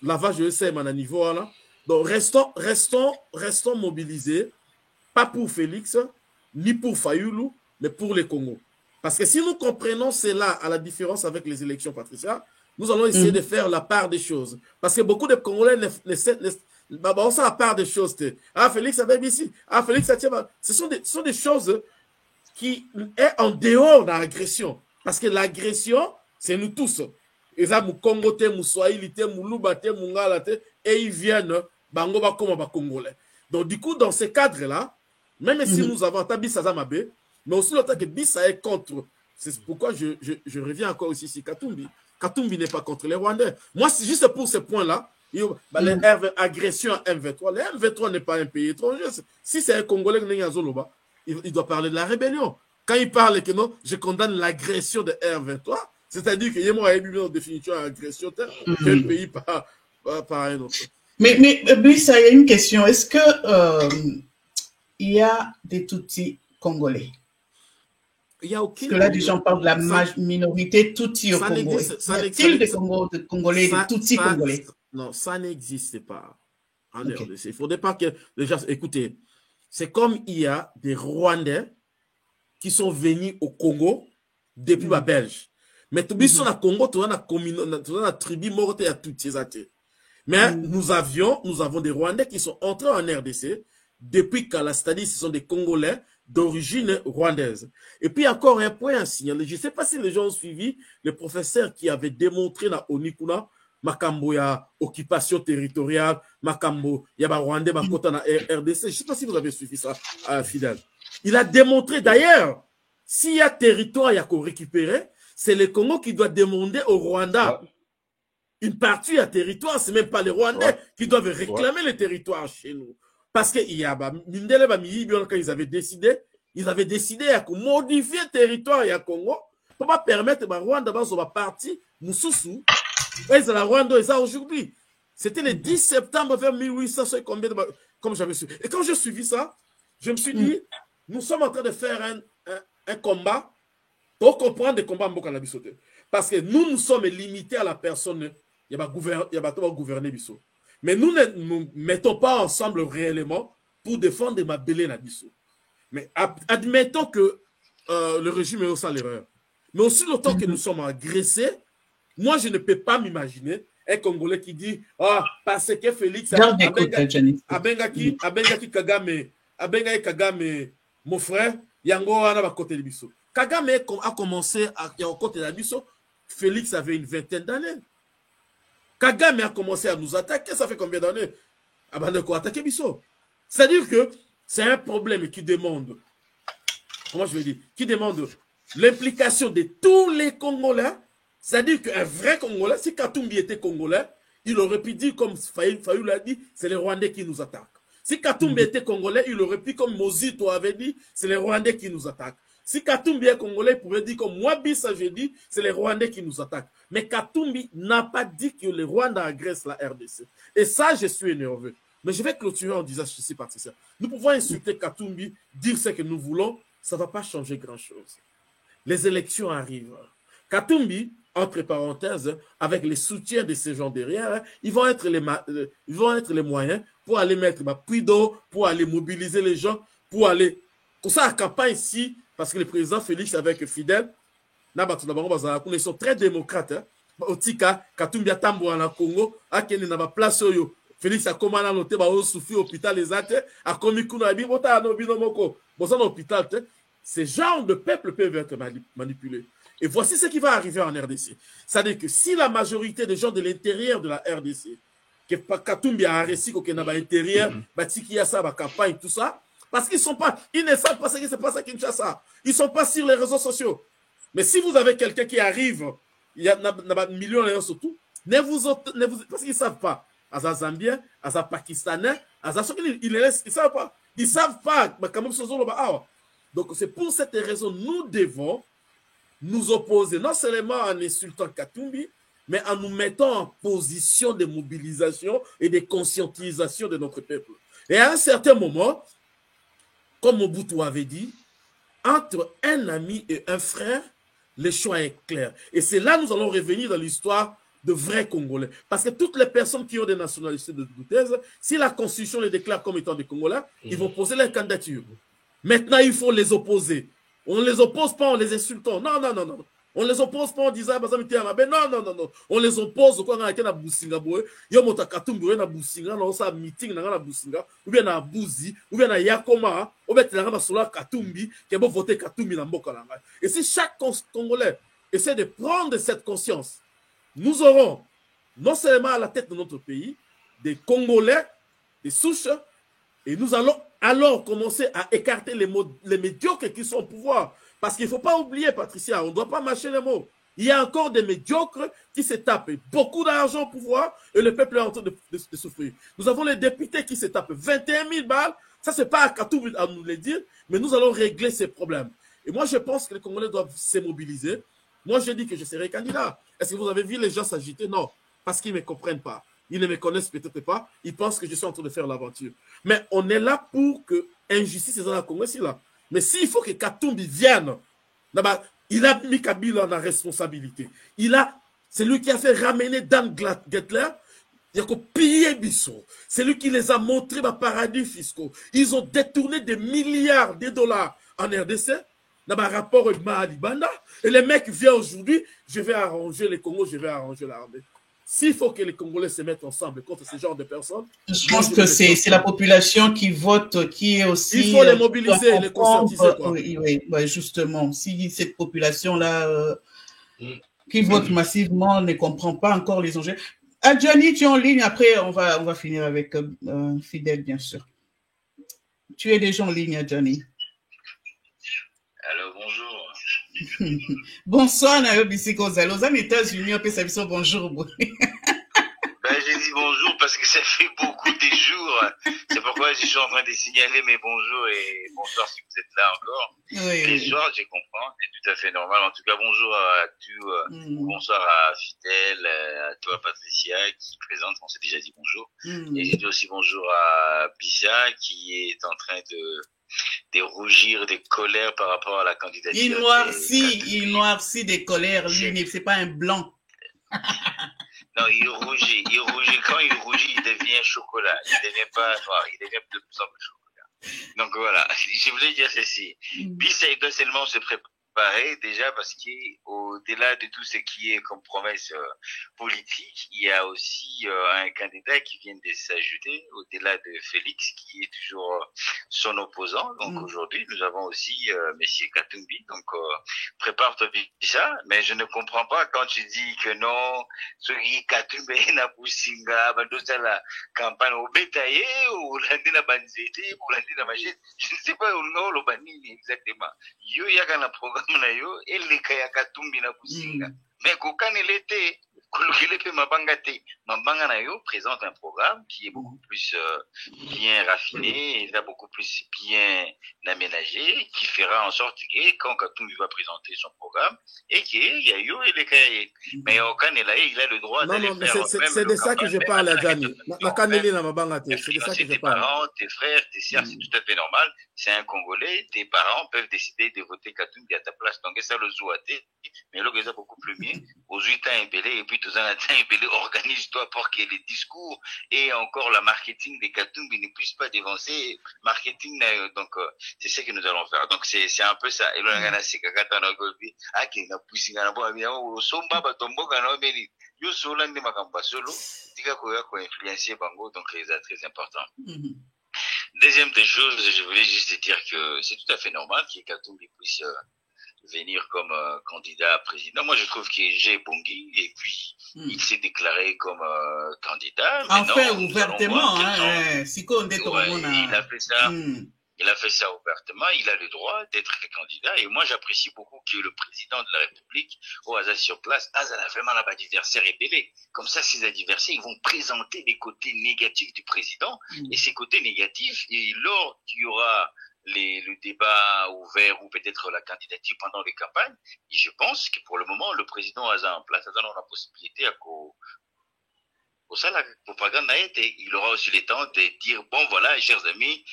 [SPEAKER 8] lavage de SM à un niveau là. Donc, restons mobilisés, pas pour Félix, ni pour Fayoulou, mais pour les Congos. Parce que si nous comprenons cela à la différence avec les élections, Patricia, nous allons essayer de faire la part des choses. Parce que beaucoup de Congolais on sait la part des choses. Ah, Félix avait ici. Ah, Félix a ce sont des choses qui sont en dehors de l'agression. Parce que l'agression, c'est nous tous. Ils ont Congo, Swahili, Luba, Mungala, et ils viennent. Bango ba comme Congolais. Donc du coup dans ces cadres là, même si nous avons Tabissa Zamabe, mais aussi le temps que Bissa est contre. C'est pourquoi je reviens encore aussi sur Katumbi. Katumbi n'est pas contre les Rwandais. Moi c'est juste pour ce point là, l'agression à M23. Le M23 n'est pas un pays étranger. Si c'est un Congolais il doit parler de la rébellion. Quand il parle que non, je condamne l'agression de R23, c'est-à-dire que moi j'ai en définition agression quel pays par un autre.
[SPEAKER 2] Mais ça y a une question. Est-ce que il y a des Tutsis congolais?
[SPEAKER 8] Il y a aucun.
[SPEAKER 2] Parce que là, des gens parlent de la minorité Tutsi au Congo. Y a-t-il des Congolais, des Tutsis congolais?
[SPEAKER 8] Non, ça n'existe pas en RDC. Il ne faudrait pas que les gens. Écoutez, c'est comme il y a des Rwandais qui sont venus au Congo depuis la Belge. Mais tout le monde au Congo, tout le monde a tribu morte à toutes ces athées. Mais nous avons des Rwandais qui sont entrés en RDC depuis Kala, c'est-à-dire ce sont des Congolais d'origine rwandaise. Et puis encore un point à signaler, je ne sais pas si les gens ont suivi le professeur qui avait démontré dans Onikuna, Makambo ya occupation territoriale, Makambo ya ba Rwandais makota na RDC. Je ne sais pas si vous avez suivi ça, Fidèle. Il a démontré d'ailleurs, s'il y a territoire à récupérer, c'est le Congo qui doit demander au Rwanda. Une partie à territoire, c'est même pas les Rwandais qui doivent réclamer le territoire chez nous. Parce que il y a quand ils avaient décidé à modifier le territoire à Congo pour pas permettre à Rwanda de partir Moussoussou. Et c'est la Rwanda et ça aujourd'hui. C'était le 10 septembre vers 1800 comme j'avais su. Et quand j'ai suivi ça, je me suis dit, nous sommes en train de faire un combat pour comprendre des combats en Bokanabissote. Parce que nous sommes limités à la personne. Il y a gouverner Bissot. Mais nous ne nous mettons pas ensemble réellement pour défendre ma belé na Bissot. Mais admettons que le régime est au sein l'erreur. Mais aussi le temps que nous sommes agressés, Moi, je ne peux pas m'imaginer un Congolais qui dit ah, parce que Félix Abengaki Kagame, mon frère, Yango Ana va côté de Bisso. Kagame a commencé à côté de Bisso. Félix avait une vingtaine d'années. Kagame a commencé à nous attaquer. Ça fait combien d'années? Attaquer Bisso. C'est-à-dire que c'est un problème qui demande, comment je vais dire, qui demande l'implication de tous les Congolais. C'est-à-dire qu'un vrai Congolais, si Katumbi était Congolais, il aurait pu dire, comme Fayou l'a dit, c'est les Rwandais qui nous attaquent. Si Katumbi était Congolais, il aurait pu, comme Mozito avait dit, c'est les Rwandais qui nous attaquent. Si Katumbi est Congolais, il pouvait dire, comme moi, Bissa, j'ai dit, c'est les Rwandais qui nous attaquent. Mais Katumbi n'a pas dit que les Rwandais agressent la RDC. Et ça, je suis énervé. Mais je vais clôturer en disant ceci, Patricia. Nous pouvons insulter Katumbi, dire ce que nous voulons, ça ne va pas changer grand-chose. Les élections arrivent. Katumbi, entre parenthèses, avec les soutiens de ces gens derrière, ils vont être les moyens pour aller mettre puits d'eau, pour aller mobiliser les gens, pour aller... Pour ça, la campagne ici, parce que le président Félix avec Fidel, ils sont très démocrates. Otika, Katumbi a tambour en Congo, a Kenya n'a pas place. Félix a commandé à noter au souffle hôpital les actes, a commis qu'on a dit, hôpital. Ces genres de peuples peuvent être manipulés. Et voici ce qui va arriver en RDC. C'est-à-dire que si la majorité des gens de l'intérieur de la RDC, que Katumbi a réussi qu'on a l'intérieur, Batiki a ça, campagne, tout ça, parce qu'ils ne savent pas ce qui se passe à Kinshasa. Ils ne sont pas sur les réseaux sociaux. Mais si vous avez quelqu'un qui arrive, il y a des millions de gens surtout, parce qu'ils ne savent pas. À Zambien, à Pakistanais, ils ne savent pas. Ils ne savent pas. Donc c'est pour cette raison nous devons nous opposer non seulement en insultant Katumbi, mais en nous mettant en position de mobilisation et de conscientisation de notre peuple. Et à un certain moment, comme Mobutu avait dit, entre un ami et un frère, le choix est clair. Et c'est là que nous allons revenir dans l'histoire de vrais Congolais. Parce que toutes les personnes qui ont des nationalités de thèse, si la Constitution les déclare comme étant des Congolais, ils vont poser leur candidature. Maintenant, il faut les opposer. On ne les oppose pas en les insultant. Non. On ne les oppose pas en disant non. On les oppose quand on a na Businga boy, yo mota Katumbi na Businga na osa meeting na Businga, ou bien na Buzi, ou bien na Yakoma, ou bien na Sola Katumbi, qui va voter Katumbi na mboka na ngai. Et si chaque Congolais essaie de prendre cette conscience, nous aurons non seulement à la tête de notre pays des Congolais, des souches, et nous allons alors commencer à écarter les médiocres qui sont au pouvoir. Parce qu'il ne faut pas oublier, Patricia, on ne doit pas mâcher les mots. Il y a encore des médiocres qui se tapent beaucoup d'argent au pouvoir et le peuple est en train de souffrir. Nous avons les députés qui se tapent 21 000 balles. Ça, ce n'est pas à Katumbi à nous le dire, mais nous allons régler ces problèmes. Et moi, je pense que les Congolais doivent se mobiliser. Moi, je dis que je serai candidat. Est-ce que vous avez vu les gens s'agiter? Non, parce qu'ils ne me comprennent pas. Ils ne me connaissent peut-être pas. Ils pensent que je suis en train de faire l'aventure. Mais on est là pour que injustice est dans la Congo, c'est là. Mais s'il faut que Katumbi vienne, il a mis Kabila en responsabilité. C'est lui qui a fait ramener Dan Gettler. Il a pillé Bissot. C'est lui qui les a montré dans paradis fiscaux. Ils ont détourné des milliards de dollars en RDC. Dans un rapport avec Mahali Banda. Et les mecs viennent aujourd'hui, je vais arranger les Congos, je vais arranger l'armée. S'il faut que les Congolais se mettent ensemble contre ce genre de personnes... Je pense que c'est la population qui vote, qui est aussi... Il faut les mobiliser, les conscientiser. Oui, justement. Si cette population-là, qui vote massivement, ne comprend pas encore les enjeux... Adjani, tu es en ligne. Après, on va finir avec Fidel, bien sûr. Tu es déjà en ligne, Adjani.
[SPEAKER 3] Alors, bonjour.
[SPEAKER 2] Bonsoir, Nayo Bissiko Zalo. Aux États-Unis, on peut s'aviser bonjour.
[SPEAKER 3] J'ai dit bonjour parce que ça fait beaucoup de jours. C'est pourquoi je suis en train de signaler mes bonjours et bonsoir si vous êtes là encore. Oui, les soirs, je comprends, c'est tout à fait normal. En tout cas, bonjour à tous. Bonsoir à Fidel, à toi, Patricia, qui présente. On s'est déjà dit bonjour. Et j'ai dit aussi bonjour à Bissa, qui est en train de rougir, de colère par rapport à la candidature.
[SPEAKER 2] Il noircit des colères, lui, c'est pas un blanc.
[SPEAKER 3] Non, il rougit. Quand il rougit, il devient chocolat. Il ne devient pas noir, il devient de plus en plus chocolat. Donc voilà, je voulais dire ceci. Bissa doit seulement se
[SPEAKER 9] pareil, déjà parce qu'au-delà de tout ce qui est comme promesse politique, il y a aussi un candidat qui vient de s'ajouter, au-delà de Félix, qui est toujours son opposant. Donc aujourd'hui, nous avons aussi Monsieur Katumbi. Donc prépare-toi bien ça, mais je ne comprends pas quand tu dis que non, ce qui Katumbi n'a pas singa, la campagne au bétail, ou l'andina banzete, ou l'andina machine. Je ne sais pas où non, le banini exactement. Yo yaka na programme na yo, ele kaya Katumbi na kusinga. Mais kokane l'été, Mabanga Nayo présente un programme qui est beaucoup plus bien raffiné, il est beaucoup plus bien aménagé, qui fera en sorte que quand Katumbi va présenter son programme, et qu'il y a eu et les cahiers. Mais au Canada, il a le droit d'aller faire.
[SPEAKER 8] C'est de ça que je parle, Adjani. C'est de ça que je
[SPEAKER 9] tes
[SPEAKER 8] parle.
[SPEAKER 9] parents, tes frères, tes sœurs, c'est tout à fait normal. C'est un Congolais, tes parents peuvent décider de voter Katumbi à ta place. Donc, ça le zouaté, mais là, c'est beaucoup plus mieux. Aux 8 ans, et puis tous ans, organise-toi pour que les discours et encore la marketing des Katumbi ne puissent pas dévancer marketing. Donc, c'est ce que nous allons faire. Donc, c'est un peu ça. Et là, c'est kakatana gobi, qui n'a poussé à la boîte, au somba, batombo, ganomeli, yo solan de makamba solo, tika koya ko influencer bango, donc c'est très important. Deuxième des choses, je voulais juste dire que c'est tout à fait normal que Katumbi puisse venir comme candidat à président. Moi, je trouve qu'il est Bongi et puis il s'est déclaré comme candidat.
[SPEAKER 2] Enfin, ouvertement, hein,
[SPEAKER 9] il a fait ça. Il a fait ça ouvertement. Il a le droit d'être candidat. Et moi, j'apprécie beaucoup que le président de la République, au hasard sur place, a vraiment un adversaire épelé. Comme ça, ces adversaires, ils vont présenter les côtés négatifs du président. Et ces côtés négatifs, et lors qu'il y aura le débat ouvert ou peut-être la candidature pendant les campagnes, et je pense que pour le moment, le président a en place, a la possibilité à au sein de la propagande, il aura aussi le temps de dire, bon voilà, chers amis,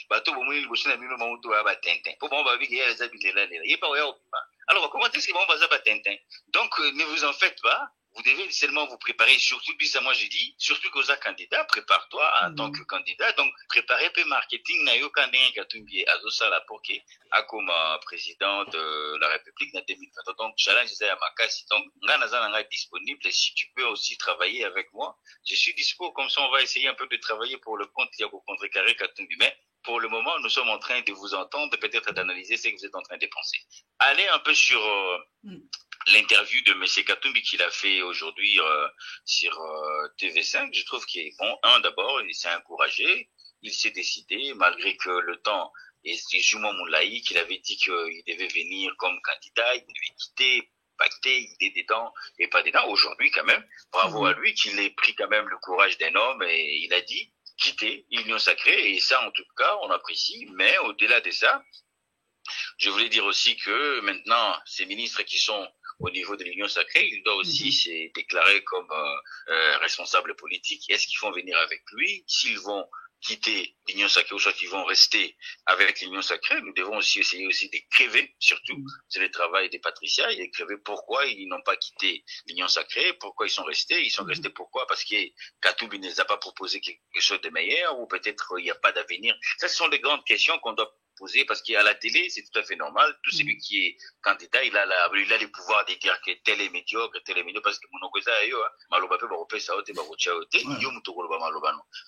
[SPEAKER 9] alors comment est-ce qu'on va faire Tintin? Donc ne vous en faites pas. Vous devez seulement vous préparer, surtout, puis ça, moi, j'ai dit, surtout qu'aux candidats, prépare-toi en tant que candidat. Donc, préparez peu marketing, nayo kandeng Katumbi azosala poke, a comme président de la République dans 2020. Donc, challenge c'est à Makassi. Donc, nga disponible. Si tu peux aussi travailler avec moi, je suis dispo. Comme ça, on va essayer un peu de travailler pour le compte Yago contrecarré Katumbi. Mais, pour le moment, nous sommes en train de vous entendre, peut-être d'analyser ce que vous êtes en train de penser. Allez un peu sur l'interview de M. Katumbi qu'il a fait aujourd'hui sur TV5. Je trouve qu'il est bon. D'abord, il s'est encouragé, il s'est décidé, malgré que le temps, et c'est Juma Moulaï qu'il avait dit qu'il devait venir comme candidat, il devait quitter, pacter, il est dedans et pas dedans. Aujourd'hui, quand même, bravo à lui qu'il ait pris quand même le courage d'un homme et il a dit quitter l'Union sacrée, et ça, en tout cas, on apprécie. Mais au-delà de ça, je voulais dire aussi que maintenant, ces ministres qui sont au niveau de l'Union sacrée, il doit aussi se déclarer comme responsable politique. Est-ce qu'ils vont venir avec lui? S'ils vont quitter l'Union sacrée ou soit qu'ils vont rester avec l'Union sacrée, nous devons aussi essayer aussi de crever, surtout, c'est le travail des patriciens, et de crever pourquoi ils n'ont pas quitté l'Union sacrée, pourquoi ils sont restés. Ils sont restés pourquoi? Parce que Katumbi ne les a pas proposé quelque chose de meilleur, ou peut-être il n'y a pas d'avenir. Ça, ce sont des grandes questions qu'on doit poser, parce qu'à la télé, c'est tout à fait normal. Tout celui qui est candidat, il a le pouvoir de dire que tel est médiocre, parce que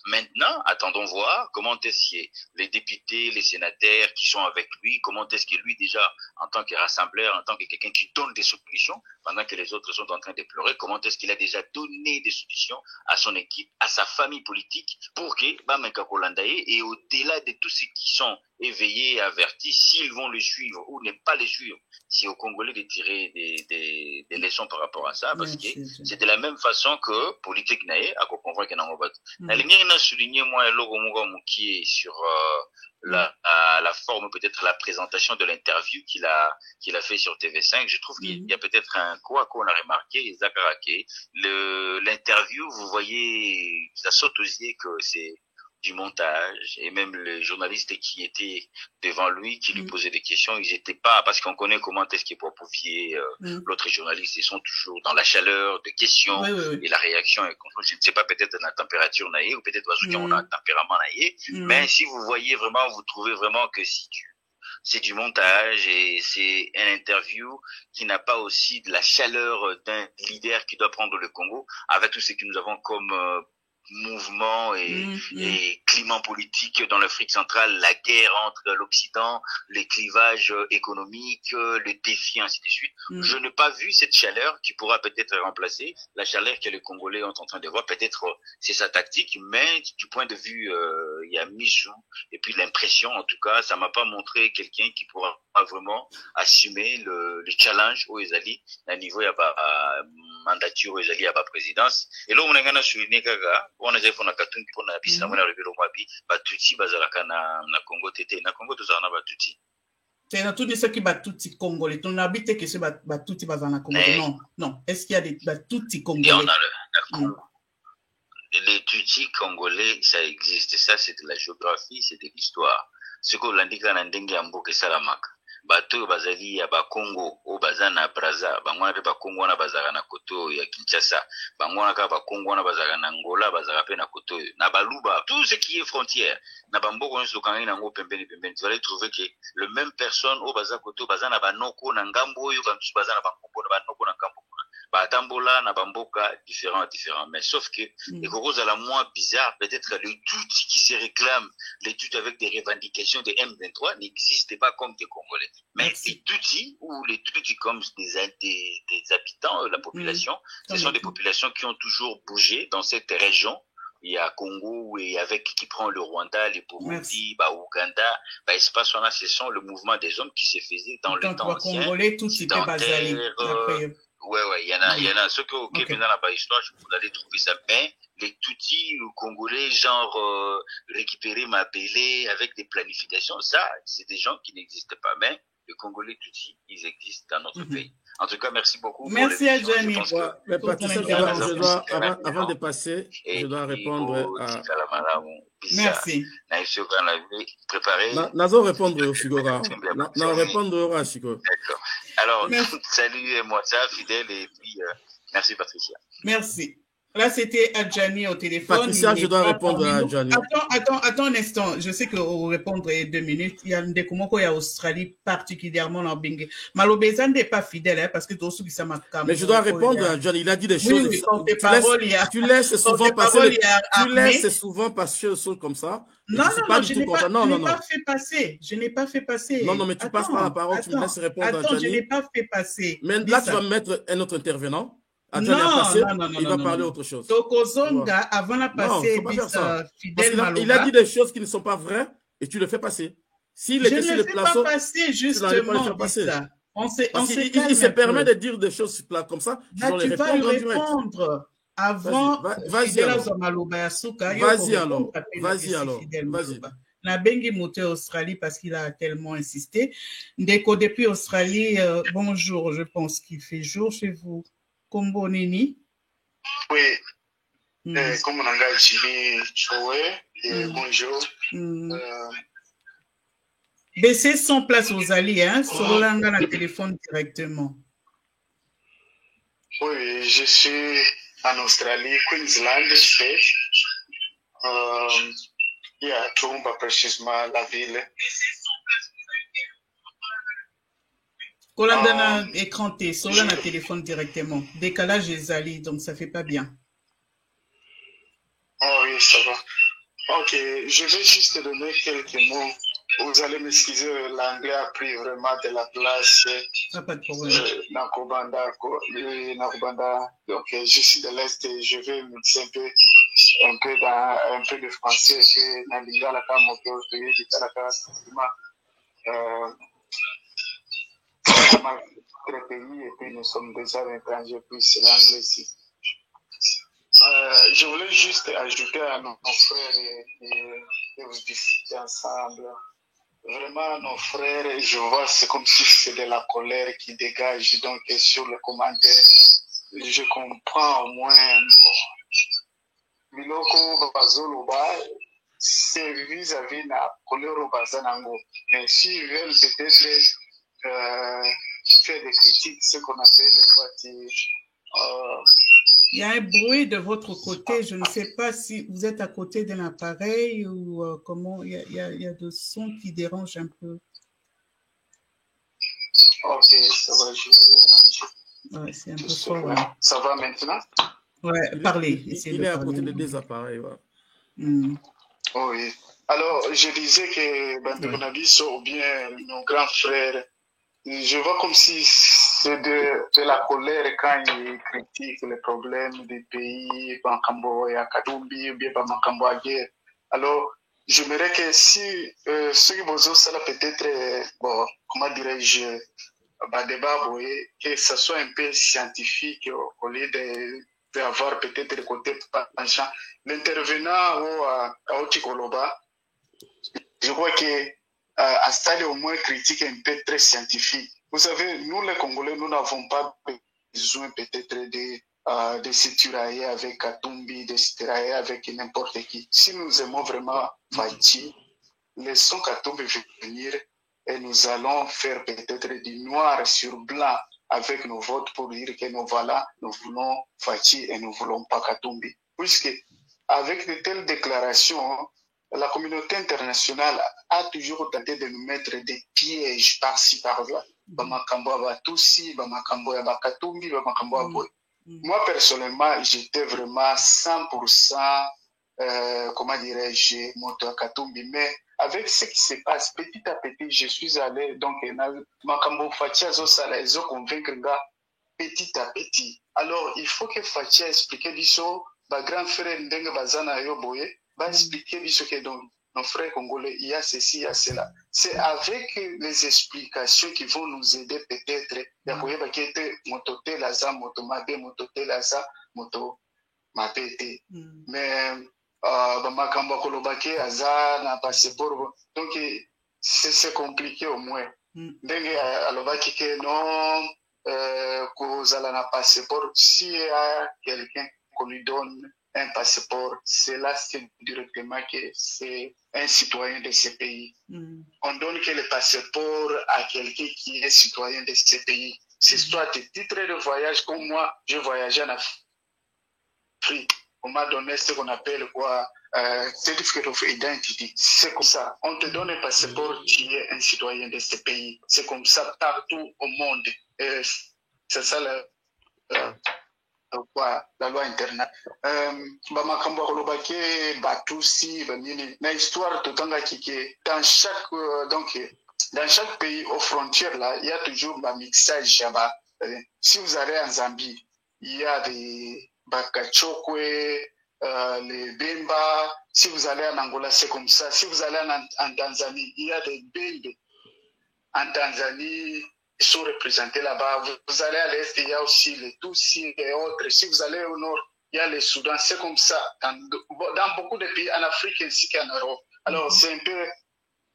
[SPEAKER 9] maintenant, attendons voir comment est-ce que les députés, les sénateurs qui sont avec lui, comment est-ce que lui déjà, en tant que rassembleur, en tant que quelqu'un qui donne des solutions, pendant que les autres sont en train de pleurer, comment est-ce qu'il a déjà donné des solutions à son équipe, à sa famille politique, pour que, et au-delà de tous ceux qui sont éveillés et avertis, s'ils vont le suivre ou ne pas le suivre, c'est aux Congolais de tirer des leçons par rapport à ça, parce que c'est de la même façon que politique nae, à quoi convaincre n'a pas. N'a souligné moi qui est sur la forme, peut-être la présentation de l'interview qu'il a fait sur TV5. Je trouve qu'il y a peut-être un quoi qu'on a remarqué, Zakarake, l'interview, vous voyez, ça saute aux yeux que c'est du montage, et même les journalistes qui étaient devant lui, qui lui posaient des questions, ils étaient pas, parce qu'on connaît comment est-ce qu'il est pour pouvier l'autre journaliste, ils sont toujours dans la chaleur de questions, et la réaction est, je ne sais pas, peut-être dans la température naïe, ou peut-être on a un tempérament naïe, mais si vous voyez vraiment, vous trouvez vraiment que si c'est du montage et c'est une interview qui n'a pas aussi de la chaleur d'un leader qui doit prendre le Congo avec tout ce que nous avons comme mouvement et climat politique dans l'Afrique centrale, la guerre entre l'Occident, les clivages économiques, les défis, ainsi de suite. Je n'ai pas vu cette chaleur qui pourra peut-être remplacer la chaleur que les Congolais sont en train de voir. Peut-être c'est sa tactique, mais du point de vue, il y a Michou, et puis l'impression, en tout cas, ça m'a pas montré quelqu'un qui pourra vraiment assumer le challenge au Ezali, à niveau, il y a pas mandature au Ezali, il y a pas présidence. Et là, on a gagné sur une gaga, on a fait un cartoon pour na bisa, on a relevé le mois bi, batuti bazalaka na Congo tété, na Congo tout ça na batuti.
[SPEAKER 2] C'est dans tous ceux qui batuti congolais. On habite que ce batuti bazana Congo. Non, non. Est-ce qu'il y a des batuti congolais?
[SPEAKER 9] Et on a les tutis congolais, ça existe. Ça, c'est de la géographie, c'est de l'histoire. Ce que l'indika na ndenge ya mboka salamaka. Bato bazali ya Bakongo o bazana Braza, bangwana ba Kongo na bazaka na koto ya Kinshasa, bangwana ka ba Kongo na bazaka na Angola, bazaka pe na koto na Baluba, tout ce qui est frontière. Na bamboko nso kanga na ngo pembeni. Tu vas trouver que le même personne au bazaka koto bazana banoko na ngambo oyo kamtu bazana bankombo na banoko na ngambo. Batambola na bamboka différents, mais sauf que les causes à la moins bizarre, peut-être le tout qui se réclame, les tout avec des revendications de M23 n'existent pas comme des Congolais. Mais les tutis ou les tutis comme des habitants, la population, ce sont des populations qui ont toujours bougé dans cette région. Il y a Congo et avec qui prend le Rwanda, les Burundi, Ouganda, espace on a ce sont le mouvement des hommes qui se faisait dans le temps ancien.
[SPEAKER 2] Congolais, tout c'était basé.
[SPEAKER 9] Ouais, il y en a ceux qui ont dans la histoire, vous allez trouver ça bien. Les Tutsis, le Congolais, genre, récupérer Mabélé avec des planifications, ça, c'est des gens qui n'existent pas. Mais les Congolais Tutsis, ils existent dans notre pays. En tout cas, merci beaucoup.
[SPEAKER 2] Merci à Johnny.
[SPEAKER 8] Avant de passer, je dois répondre à...
[SPEAKER 2] Merci.
[SPEAKER 8] Nazo répondre au Figora. Non, répondre au Chico.
[SPEAKER 9] D'accord. Alors, salut moi ça, fidèle, et puis merci Patricia.
[SPEAKER 2] Merci. Là, c'était Adjani au téléphone.
[SPEAKER 8] Patricia, je dois répondre à Adjani.
[SPEAKER 2] Attends un instant. Je sais qu'on répondre 2 minutes. Il y a des Komoko, il y a Australie, particulièrement dans Bingé. Malobezan n'est pas fidèle, hein, parce que tout ça m'a calmé.
[SPEAKER 8] Mais je dois répondre à Adjani. Il a dit des choses. Tu laisses souvent passer des choses comme ça.
[SPEAKER 2] Non, je n'ai pas fait passer. Je n'ai pas fait passer.
[SPEAKER 8] Non, mais tu passes par la parole, tu me laisses répondre à Adjani.
[SPEAKER 2] Attends, je n'ai pas fait passer.
[SPEAKER 8] Mais là, tu vas mettre un autre intervenant.
[SPEAKER 2] Non,
[SPEAKER 8] il va parler autre chose.
[SPEAKER 2] Tokozonga, avant la passer,
[SPEAKER 8] il a dit des choses qui ne sont pas vraies et tu le fais passer.
[SPEAKER 2] Je ne le fais pas passer, justement.
[SPEAKER 8] Il se permet de dire des choses comme ça.
[SPEAKER 2] Là, tu vas lui répondre. Avant,
[SPEAKER 8] vas-y alors.
[SPEAKER 2] Na bengi moté Australie parce qu'il a tellement insisté. Ndeko depuis Australie, bonjour, je pense qu'il fait jour chez vous. Kombo Nini?
[SPEAKER 10] Oui. Comme on a Jimmy Choé, bonjour.
[SPEAKER 2] Baissez son place aux alliés, hein, sur l'angle téléphone directement.
[SPEAKER 10] Oui, je suis en Australie, Queensland State. Il y a Toumba précisément la ville.
[SPEAKER 2] Colandana écran T, sur le téléphone directement. Décalage des alliés, donc ça fait pas bien.
[SPEAKER 10] Oh oui, ça va. Ok, je vais juste donner quelques mots. Vous allez m'excuser, l'anglais a pris vraiment de la place.
[SPEAKER 2] Pas de problème.
[SPEAKER 10] Nakobanda. Donc, je suis de l'Est et je vais mixer un peu de français et dans la pays et puis nous sommes déjà étrangers plus l'anglais ici. Je voulais juste ajouter à nos frères et vous discuter ensemble. Vraiment, nos frères, je vois, c'est comme si c'est de la colère qui dégage. Donc, sur les commentaires, je comprends au moins. Miloko Bazoloba, c'est vis-à-vis de la colère au Bazanango. Mais s'ils veulent peut-être faire des critiques, ce qu'on appelle les voitures.
[SPEAKER 2] Il y a un bruit de votre côté. Je ne sais pas si vous êtes à côté d'un appareil ou comment. Il y a des sons qui dérangent un peu.
[SPEAKER 10] Ok, ça va, je vais arranger.
[SPEAKER 2] Ouais, c'est un peu fort. Ouais.
[SPEAKER 10] Ça va maintenant?
[SPEAKER 2] Ouais, parlez.
[SPEAKER 8] Il est à côté de deux appareils. Ouais.
[SPEAKER 10] Oui. Alors, je disais que Bandebonabiso ou bien nos grands frères, je vois comme si c'est de la colère quand ils critiquent les problèmes des pays, Bankambo et Akadumbi, ou bien Bamakambo à guerre. Alors, j'aimerais que si ceux qui vont ça peut-être, bon, comment dirais-je, débat, que ce soit un peu scientifique au lieu d'avoir peut-être le côté penchant. L'intervenant à Otikoloba, je crois que à stade au moins critique un peu très scientifique. Vous savez, nous les Congolais, nous n'avons pas besoin peut-être de se tirailler avec Katumbi, de se tirailler avec n'importe qui. Si nous aimons vraiment Fachi, laissons Katumbi venir et nous allons faire peut-être du noir sur blanc avec nos votes pour dire que nous voilà, nous voulons Fachi et nous ne voulons pas Katumbi. Puisque avec de telles déclarations, la communauté internationale a toujours tenté de nous mettre des pièges par-ci, par-là. Bamakambo Abatusi, Bamakambo Abakatumbi, Bamakambo Aboy. Moi, personnellement, j'étais vraiment 100%, comment dirais-je, Moto Katumbi. Mais avec ce qui se passe, petit à petit, je suis allé, donc, Makambo Fatia Zosala, ils ont convaincu le gars, petit à petit. Alors, il faut que Fatia explique l'issue, ma grand frère Ndenge Bazana Yoboye, va expliquer l'issue que donc, nos frères congolais, il y a ceci, il y a cela. C'est avec les explications qui vont nous aider peut-être. Il y a qui était mototé laza, motomabe, mototé laza, moto mabete. Mais, Bamakamba Kolobake, Aza, na passeport. Donc, c'est compliqué au moins. Ndenge alobaki que non, kozala na passeport, s'il y a quelqu'un qu'on lui donne un passeport, c'est là c'est directement que c'est un citoyen de ce pays. On donne que le passeport à quelqu'un qui est citoyen de ce pays. C'est soit des titres de voyage comme moi, je voyageais en Afrique. On m'a donné ce qu'on appelle quoi, certificate of identity. C'est comme ça. On te donne un passeport qui est un citoyen de ce pays. C'est comme ça partout au monde. C'est ça la loi internationale. Bamakambo Kolobake, Batusi, na histoire de Tanga Kike, dans chaque pays aux frontières là, il y a toujours un mixage là-bas. Si vous allez en Zambie, il y a des Bakachokwe, les Bemba. Si vous allez en Angola, c'est comme ça. Si vous allez en Tanzanie, il y a des Bembe. En Tanzanie, ils sont représentés là-bas. Vous allez à l'Est, il y a aussi les Tutsis et autres. Si vous allez au Nord, il y a les Soudan. C'est comme ça. Dans beaucoup de pays, en Afrique ainsi qu'en Europe. Alors, c'est un peu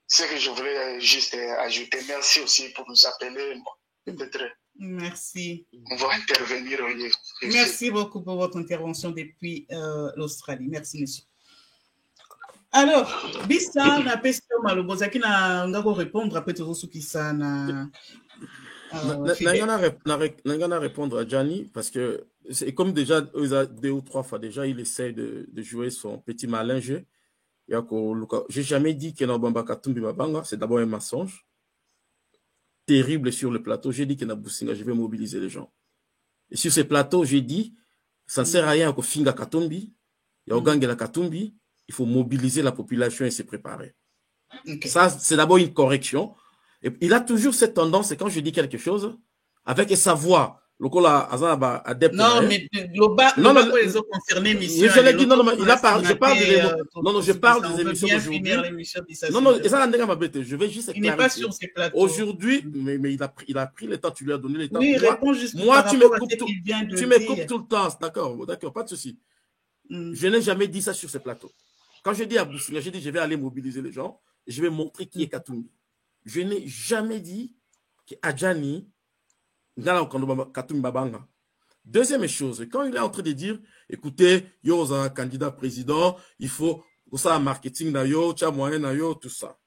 [SPEAKER 10] ce que je voulais juste ajouter. Merci aussi pour nous appeler. Peut-être.
[SPEAKER 2] Merci.
[SPEAKER 10] On va intervenir.
[SPEAKER 2] Merci beaucoup pour votre intervention depuis l'Australie. Merci, monsieur. Alors, Bissa, na question malobozaki na ngako répondre après tout ce qui ça na
[SPEAKER 8] Nangana répondre à Gianni parce que c'est comme déjà 2 ou 3 fois déjà il essaie de jouer son petit malin jeu. J'ai jamais dit que Nabamba Katumbi Mabanga, c'est d'abord un mensonge terrible sur le plateau. J'ai dit que Nabusinga, je vais mobiliser les gens. Et sur ces plateaux, j'ai dit ça ne sert à rien qu'au Finga Katumbi, il y a Ogange la Katumbi. Il faut mobiliser la population et se préparer. Okay. Ça, c'est d'abord une correction. Et il a toujours cette tendance, et quand je dis quelque chose, avec sa voix, non,
[SPEAKER 2] mais le les autres concernés, monsieur.
[SPEAKER 8] Je l'ai dit, non, il a parlé, je parle des émissions d'aujourd'hui. Non, je vais juste
[SPEAKER 2] il n'est pas sur ces plateaux.
[SPEAKER 8] Aujourd'hui, mais il a pris le temps, tu lui as donné le temps.
[SPEAKER 2] Oui, il répond juste
[SPEAKER 8] moi, tu me coupes tout le temps, d'accord, pas de souci. Je n'ai jamais dit ça sur ce plateau. Quand je dis à Boussouga, j'ai dit je vais aller mobiliser les gens et je vais montrer qui est Katumbi. Je n'ai jamais dit qu'Adjani Katumbi Babanga. Deuxième chose, quand il est en train de dire écoutez, yo un candidat président, il faut ça marketing na yo, tcha moyen na yo, tout ça.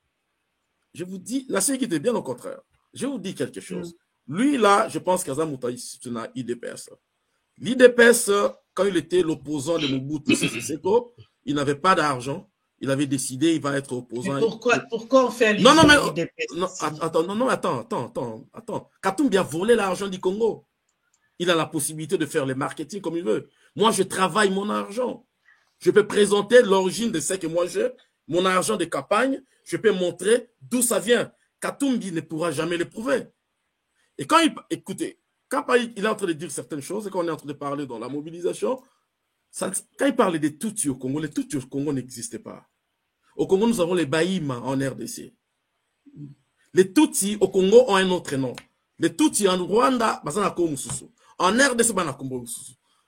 [SPEAKER 8] Je vous dis, la série qui était bien au contraire. Je vous dis quelque chose. Lui là, je pense qu'Azamoutaï c'est un IDPS. L'IDPS, quand il était l'opposant de Mobutu Sese Seko, il n'avait pas d'argent, il avait décidé, il va être opposant.
[SPEAKER 2] Mais pourquoi on fait
[SPEAKER 8] allusion attends. Katumbi a volé l'argent du Congo. Il a la possibilité de faire le marketing comme il veut. Moi, je travaille mon argent. Je peux présenter l'origine de ce que moi j'ai, mon argent de campagne. Je peux montrer d'où ça vient. Katumbi ne pourra jamais le prouver. Et quand écoutez, quand il est en train de dire certaines choses, et quand on est en train de parler dans la mobilisation, quand il parlait des Tutsis au Congo, les Tutsis au Congo n'existaient pas. Au Congo, nous avons les Bahima en RDC. Les Tutsis au Congo ont un autre nom. Les Tutsis en Rwanda, en RDC,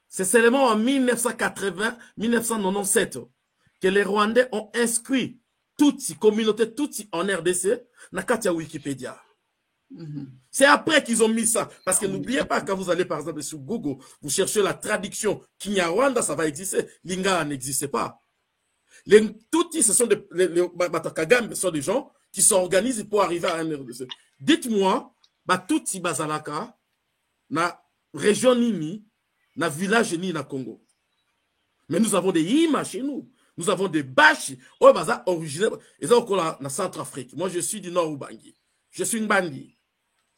[SPEAKER 8] c'est seulement en 1997 que les Rwandais ont inscrit Tutsi, communauté Tutsi en RDC, na katia Wikipédia. C'est après qu'ils ont mis ça. Parce que n'oubliez pas, quand vous allez par exemple sur Google, vous cherchez la traduction Kinyarwanda, ça va exister. Linga n'existait pas. Les Tutsis, ce sont des Batakagam, ce sont des gens qui s'organisent pour arriver à un RDC. Dites-moi, Tutsi Bazalaka, na région Nini, na village Nini na Congo. Mais nous avons des Hima chez nous. Nous avons des Bashi. Oh, baza originaire. Ils ont encore la Centrafrique. Moi, je suis du Nord Ubangi. Je suis Ngbandi.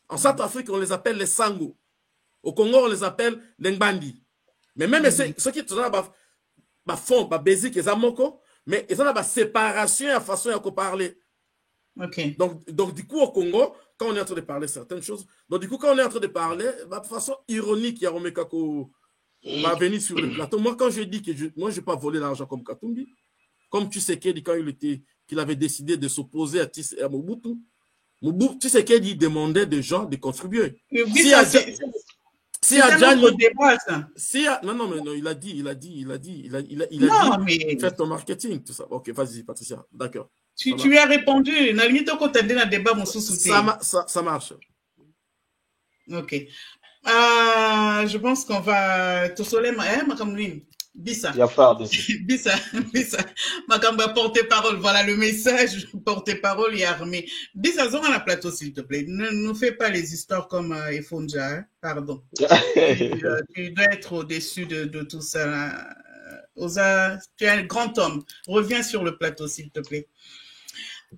[SPEAKER 8] En Centrafrique, on les appelle les Sango. Au Congo, on les appelle les Ngbandi. Mais même ceux qui sont là, font, basique, ils ont mais ils ont la séparation à façon de parler.
[SPEAKER 2] Ok.
[SPEAKER 8] Donc, du coup, au Congo, quand on est en train de parler certaines choses, donc, du coup, quand on est en train de parler, de façon ironique, il y a Romekako va venir sur le plateau. Moi, quand je dis que moi, je n'ai pas volé l'argent comme Katumbi, comme Tshisekedi, quand qu'il avait décidé de s'opposer à Mobutu, Tshisekedi demandait des gens de contribuer.
[SPEAKER 2] Non,
[SPEAKER 8] il a dit, faites ton marketing, tout ça. Ok, vas-y, Patricia, d'accord.
[SPEAKER 2] Tu lui as répondu,
[SPEAKER 8] ça marche.
[SPEAKER 2] Ok. Je pense qu'on va tout soleil, Bissa. Bissa. Makamba porte-parole. Voilà le message. Porte-parole et armée. Bissa, zone à la plateau, s'il te plaît. Ne nous fais pas les histoires comme Efonja. Hein? Pardon. Tu dois être au-dessus de tout ça. Oza, tu es un grand homme. Reviens sur le plateau, s'il te plaît.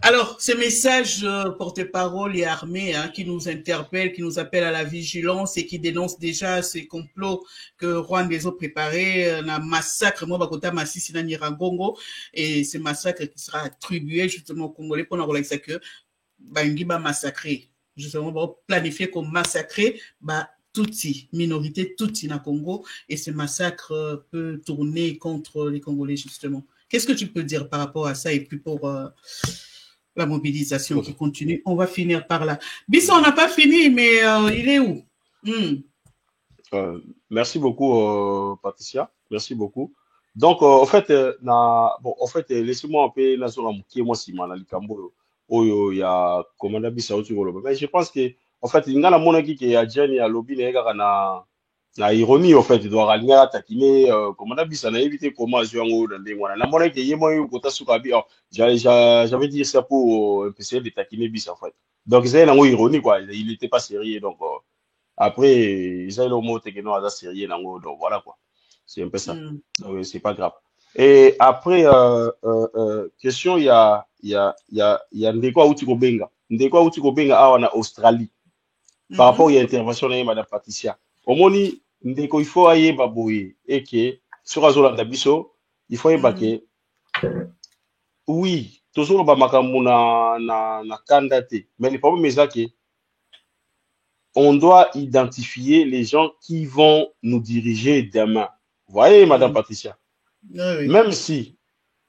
[SPEAKER 2] Alors, ce message porte-parole et armée qui nous interpelle, qui nous appelle à la vigilance et qui dénonce déjà ces complots que Rwanda a préparés, un massacre, moi, Bakota Massisi na Nirangongo, et ce massacre qui sera attribué justement aux Congolais pour nous dire que Bangi va massacrer, justement, va planifier comme massacrer, Tutsi, minorité Tutsi na Congo, et ce massacre peut tourner contre les Congolais, justement. Qu'est-ce que tu peux dire par rapport à ça et puis pour la mobilisation qui continue? On va finir par là. Bissa, on n'a pas fini, mais il est où?
[SPEAKER 1] Merci beaucoup, Patricia. Merci beaucoup. Donc, en fait, laissez-moi un peu la zone qui est moi si mal il y a commandant Bissa au mais je pense que en fait, il y a la monarchie qui a déjà à lobby na ironie en fait, il doit rallier à taquiner commandant Bissa na éviter comment jouer dans des mois. La monarchie qui est moi au sukabi. J'avais dit ça pour essayer de taquiner Bissa en fait. Donc c'est une ironie quoi, il n'était pas sérieux donc après ils ont le mot que non à sérieux donc voilà quoi. C'est un peu ça. Donc c'est pas grave. Et après question il y a Ndeko Utiko Benga. Ndeko Utiko Benga en Australie. Par rapport à l'intervention de Madame Patricia. Au moni Ndeko il faut aller baboyer et que sur Azolanda Biso, il faut y oui, toujours ba makambo na candidaté. Mais le problème est que on doit identifier les gens qui vont nous diriger demain. Vous voyez, Madame Patricia?
[SPEAKER 2] Oui.
[SPEAKER 1] Même si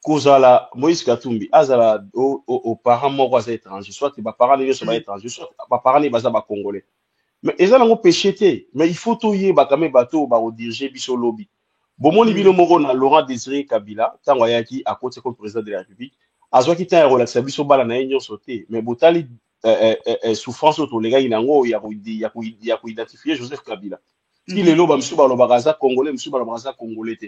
[SPEAKER 1] Kozala, Moïse Katumbi, Azala, aux parents morts étrangers, soit les parents ne sont pas étrangers, soit les parents ne sont pas congolais. Mais ils ont péché, mais il faut tout y aller, quand même, bateau, diriger Biso Lobby. Bon, mon ibino moro na Laurent Désiré Kabila, tant wayaki à côté comme président de la République, azwa qui t'a relaxé Biso bala na union sauté, mais botali souffrance autour les gars inango ya identifier Joseph Kabila. Si les loba msuba lo baraza congolais, msuba lo baraza congolais te.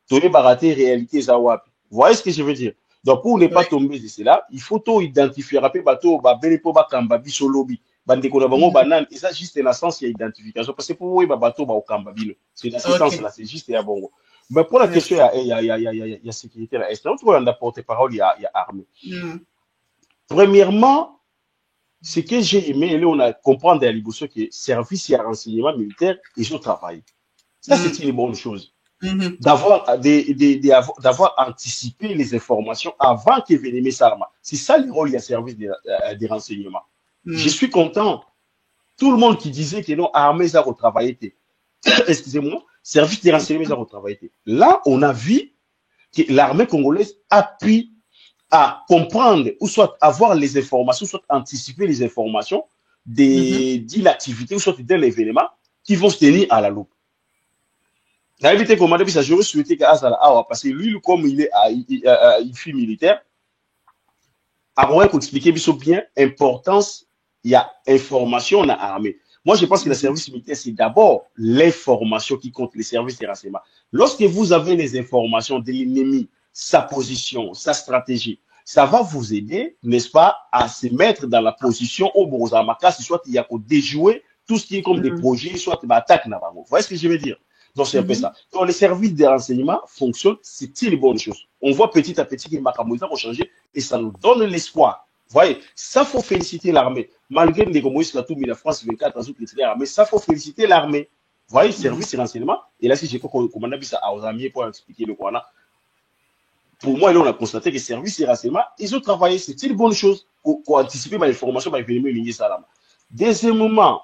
[SPEAKER 1] Tolé baraté réalité za wapi. Vous voyez ce que je veux dire? Donc pour ne pas tomber de cela, il faut tout identifier rapé bateau ba belepo ba kamba Biso Lobby. Bandeko na bango banane et ça juste la sens il y a identification parce que pour eux bateau ba okamba bino c'est dans ce sens là c'est juste ya bongo Mais pour la question, il y a sécurité là. Est-ce que on a porte-parole, il y a armée. Premièrement, ce que j'ai aimé, là, on a comprendre à l'Ibosso que service et renseignement militaire, ils ont travaillé. Ça, c'est une bonne chose. D'avoir anticipé les informations avant que Vénémé Salama. C'est ça le rôle du service des renseignements. Je suis content. Tout le monde qui disait que non, armée a retravaillé. Excusez-moi, service des renseignements a retravaillé. Là, on a vu que l'armée congolaise a pu à comprendre ou soit avoir les informations, soit anticiper les informations d'une activité ou soit d'un événement qui vont se tenir à la loupe. J'ai invité commandant, puis ça, j'aurais souhaité qu'Azala, parce que lui, comme il est il fut militaire, après, pour expliquer bien l'importance, il y a information dans l'armée. Moi, je pense que le service militaire, c'est d'abord l'information qui compte, les services de renseignement. Lorsque vous avez les informations de l'ennemi, sa position, sa stratégie, ça va vous aider, n'est-ce pas, à se mettre dans la position où Bozamaka, soit il y a qu'à déjouer tout ce qui est comme des projets, soit des attaques. Vous voyez ce que je veux dire? Donc, c'est un peu ça. Donc, les services de renseignement fonctionnent, c'est une bonne chose. On voit petit à petit que les Makamoïsa vont changer et ça nous donne l'espoir. Vous voyez, ça faut féliciter l'armée. Malgré les communistes qui ont tout mis la France 24 ans, mais ça faut féliciter l'armée. Vous voyez, service de renseignement. Et là, si j'ai commandé ça aux amis pour expliquer le quoi. Pour moi, là, on a constaté que les services de renseignement, ils ont travaillé. C'est une bonne chose pour anticiper l'information par l'événement Lingué Salama. Deuxièmement,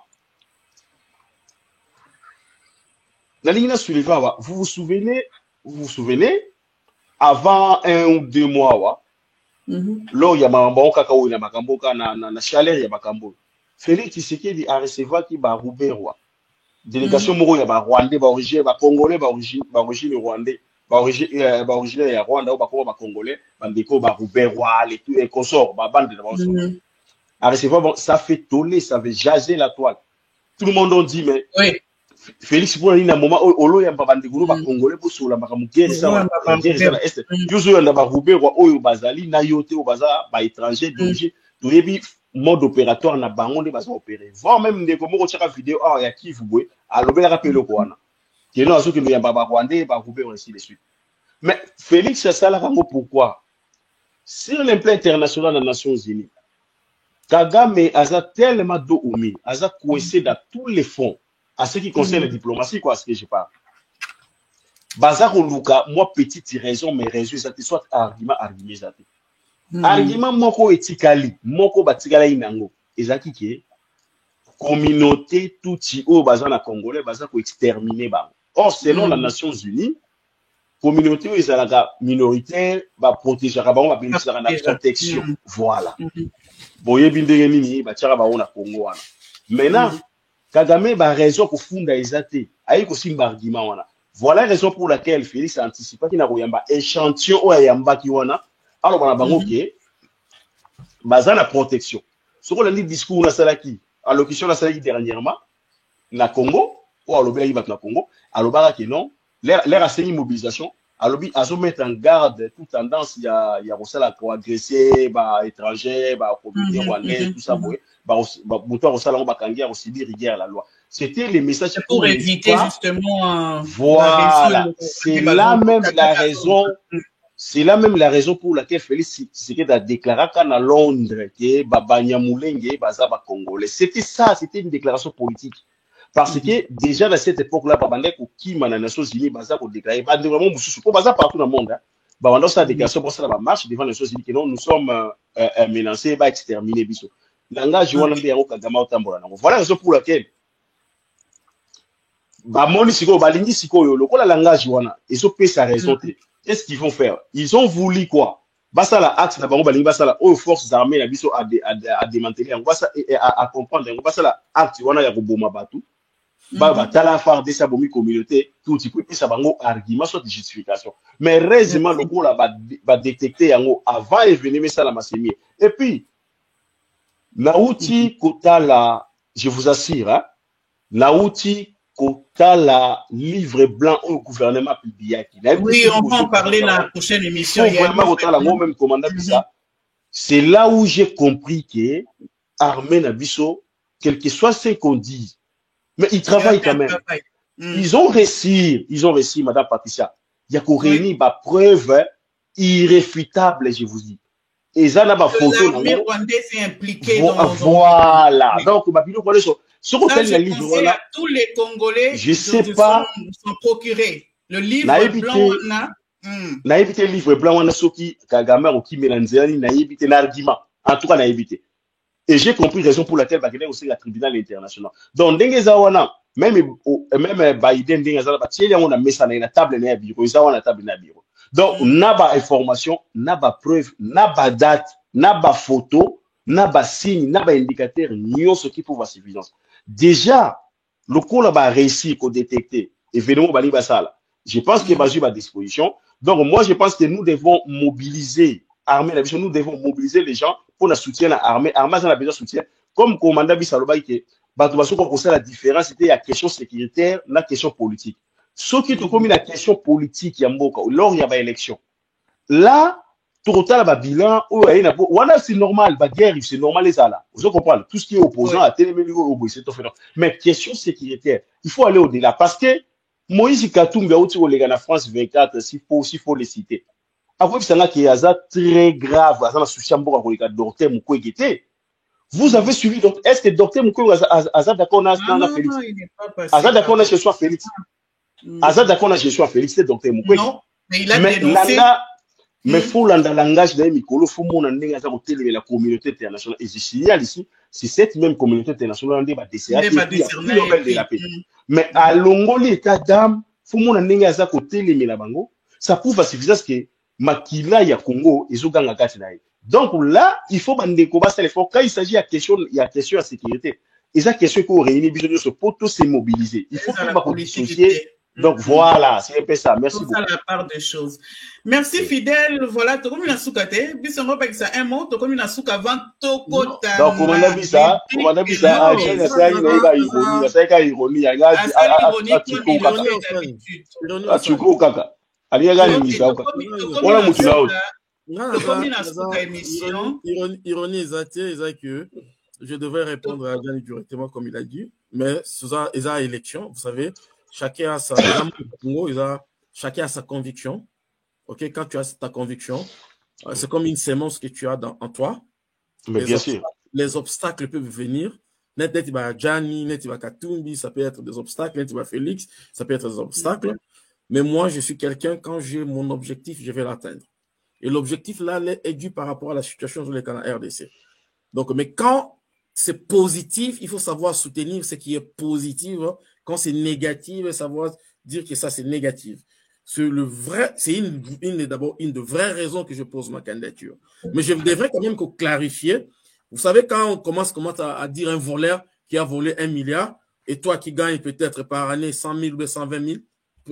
[SPEAKER 1] la ligne suivante, vous vous souvenez, avant 1 ou 2 mois, là, il y a Mambo, Kakao, il y a Makambo, na chaleur, il y a Makambo. Félix Tshisekedi a recevoir qui va Roubaix, délégation Moro, il y a Rwandais, origine, Congolais, origine Rwandais, origine ya Rwanda, ou Congolais, Bandeko, Roubaix, les consorts, bande de a recevoir, bon, ça fait toller, ça fait jaser la toile. Tout le monde a dit, mais. Oui. Félix pour un moment olo ya babandegulu ba congolais pour sur la bakamukere ça la est yuzo ya ba Roubaix oyo bazali na yote o baza ba étranger d'origine to yebi mode opératoire na bango nde baza opérer voire même ndeko moko chaka vidéo ya Kivu boy alobela rapelo ko wana keno azoki ya baba Rwandais ba Roubaix ainsi de suite. Mais Félix ça la rango pourquoi sur le plan international des Nations Unies Kagame aza tellement do umi aza coincé dans tous les fonds. À ce qui concerne la diplomatie, quoi, à ce que je parle. Bazar ou Luka, moi, petite raison, mais raison, ça te soit argument, ça te. Argument, moko etikali, moko batikala inango. Ezaki ki, communauté touti au bazar na Congolais, bazar ko exterminer ba. Or, selon les Nations Unies, communauté où ils ont la minoritaire, ba protéger, ba on va bénéficier de la protection. Voilà. Boye bindenge nini, ba tchara ba on a Congo. Maintenant, Kagame a raison pour funda ezate ayi ko simba argument wana. Voilà la raison pour laquelle Félix a anticipé qu'il n'a pas échantillon ou yamba ki wana. Alors on a bango que baza na protection. Ce qu'on a dit discours na salaki, allocution na salaki dernièrement na Congo ou alobela yi bat na Congo, alobara que non, l'air a saigné mobilisation, alobi azo mettre en garde toute tendance ya rosala ko agresser ba étranger, ba communauté rwandaise tout ça boy. La loi. C'était les messages
[SPEAKER 2] pour éviter justement.
[SPEAKER 1] Voilà, c'est là même la raison. C'est là même la raison pour laquelle Félix Tshisekedi a déclaré qu'à Londres que Babanya Moulenge bazaba congolais. C'était ça, c'était une déclaration politique. Parce que déjà dans cette époque-là, Babandek ou Kima na Nations Unies bazaba ko déclarer. Ba vraiment mususu ko bazaba partout dans le monde. Babandek sa déclaration pour ça la marche devant les Nations Unies que non nous sommes menacés ba exterminer biso. Langage voilà la raison pour laquelle Bamoni Siko, Balingi Siko, le langage wana, ils ont payé sa raison. Qu'est-ce qu'ils vont faire? Ils ont voulu quoi? Basta la axe d'abord Balingi, basta la aux forces armées, la biso à démanteler, on va ça à comprendre, on va ça la acte wana ya Boma Batu, tala faire des sabomi communauté, tout type, puis ça bango argument soit de justification. Mais réellement, le coup là va détecter yango avant et venir mais ça la massimi. Et puis, Nauti Kotala, je vous assure, hein, Nauti Kotala livre blanc au gouvernement public.
[SPEAKER 2] Oui, on va en parler dans la prochaine émission.
[SPEAKER 1] C'est là où j'ai compris que Armée Nabiso, quel que soit ce qu'on dit, mais ils travaillent quand même. Ils ont réussi, Madame Patricia. il y a qu'on réunit ba preuve irréfutable, je vous dis. Et ça n'a pas photo.
[SPEAKER 2] L'armée rwandaise est impliquée
[SPEAKER 1] voilà. Donc, ma biloko sur
[SPEAKER 2] je conseille à tous les Congolais
[SPEAKER 1] je sais pas
[SPEAKER 2] s'en procurer. Le livre blanc,
[SPEAKER 1] on a évité le livre blanc, on a soki Kagame ou qui mélangeani, na évité l'argument. En tout cas, on a évité. Et j'ai compris raison pour laquelle il y a aussi la tribunal international. Donc, même Biden, on a mis ça dans la table de bureau, ça on a table de bureau. Donc, n'a pas information, n'a pas preuve, n'a pas date, n'a pas photo, n'a pas signe, n'a pas indicateur, ni ce qui peut suffisance. Déjà, le coup là va réussir à détecter événement bali basala. Je pense que Bazu à disposition. Donc, moi, je pense que nous devons mobiliser l'armée, nous devons mobiliser les gens pour la soutien à l'armée. L'armée a besoin de soutien. Comme commandant Bissaloba, qui la différence, c'était la question sécuritaire, la question politique. Ce qui est comme la question politique, lors il y a une élection. Là, total, bilan, c'est normal, guerre, c'est normal, les là. Vous comprenez? Tout ce qui est opposant à Téléméligo, c'est tout fait. Mais question sécuritaire, il faut aller au-delà. Parce que Moïse Katumbi a aussi en France 24, s'il faut les citer. Après, c'est un qui est très grave, vous avez suivi, donc, est-ce que Docteur Moukou a d'accord dans Félix? Azad d'accord chez soi Félix. Azad d'accord chez soi Félix, c'est Docteur Moukou.
[SPEAKER 2] Non, mais il a dénoncé.
[SPEAKER 1] Mais il faut dans le langage de Mikolo, il faut que la communauté internationale. Et je signale ici, c'est cette même communauté internationale qui va décerner la paix. Mais à l'ongoli état d'âme, il faut que ça prouve à suffisance que Makila ya Congo, ils ont gagné la carte. Donc là, il faut quand il s'agit de question à sécurité. Et ça, question qu'on réunit, pour tous se mobiliser. Il faut que dissocier. Donc voilà, c'est un peu ça. Merci beaucoup.
[SPEAKER 2] Ça la part des choses. Merci Fidèle. Voilà, tu as comme une soukate. Puis on va pas que ça un mot. Tu as comme une souk avant Tokota.
[SPEAKER 1] Donc comment on a vu ça? Comment on a vu ça? Ça y est, ironie.
[SPEAKER 8] Ironie est que je devrais répondre à Gianni directement comme il a dit, mais ça il a élection, vous savez, chacun a chacun a sa conviction. Ok, quand tu as ta conviction, c'est comme une sémence que tu as en toi.
[SPEAKER 1] Mais bien sûr.
[SPEAKER 8] Les obstacles peuvent venir. Net Gianni, net Katumbi, ça peut être des obstacles. Net Félix, ça peut être des obstacles. Mais moi, je suis quelqu'un, quand j'ai mon objectif, je vais l'atteindre. Et l'objectif là est dû par rapport à la situation sur les canaux RDC. Donc, mais quand c'est positif, il faut savoir soutenir ce qui est positif. Quand c'est négatif, savoir dire que ça c'est négatif. C'est d'abord une de vraies raisons que je pose ma candidature. Mais je devrais quand même clarifier. Vous savez, quand on commence à dire un voleur qui a volé 1 milliard, et toi qui gagnes peut-être par année 100 000 ou 120 000,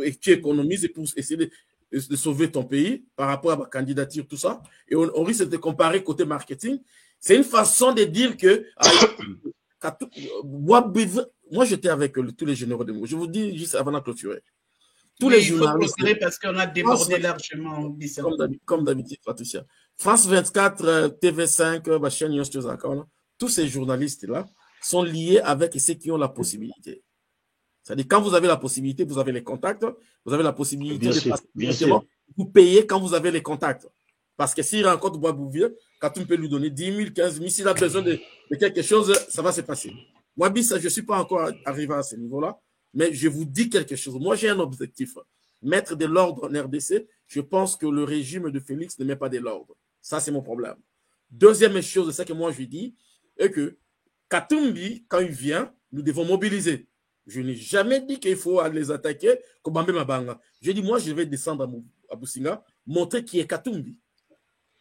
[SPEAKER 8] et tu économises pour essayer de sauver ton pays par rapport à ma candidature, tout ça, et on risque de comparer côté marketing. C'est une façon de dire que moi j'étais avec tous les généraux de Congo. Je vous dis juste avant de clôturer. Tous les journalistes.
[SPEAKER 2] Il faut parce qu'on a débordé largement.
[SPEAKER 8] Comme d'habitude, Patricia. France 24, TV5, ma chaîne tous ces journalistes-là sont liés avec ceux qui ont la possibilité. C'est-à-dire, quand vous avez la possibilité, vous avez les contacts, vous avez la possibilité de vous payer quand vous avez les contacts. Parce que s'il rencontre Boisbouvier, quand on peut lui donner 10 000, 15 000, s'il a besoin de quelque chose, ça va se passer. Moi, je ne suis pas encore arrivé à ce niveau-là, mais je vous dis quelque chose. Moi, j'ai un objectif. Mettre de l'ordre en RDC, je pense que le régime de Félix ne met pas de l'ordre. Ça, c'est mon problème. Deuxième chose, c'est ce que moi, je dis, est que Katumbi, quand il vient, nous devons mobiliser. Je n'ai jamais dit qu'il faut aller les attaquer comme Mabanga. Je dis, moi, je vais descendre à Boussinga, montrer qui est Katumbi.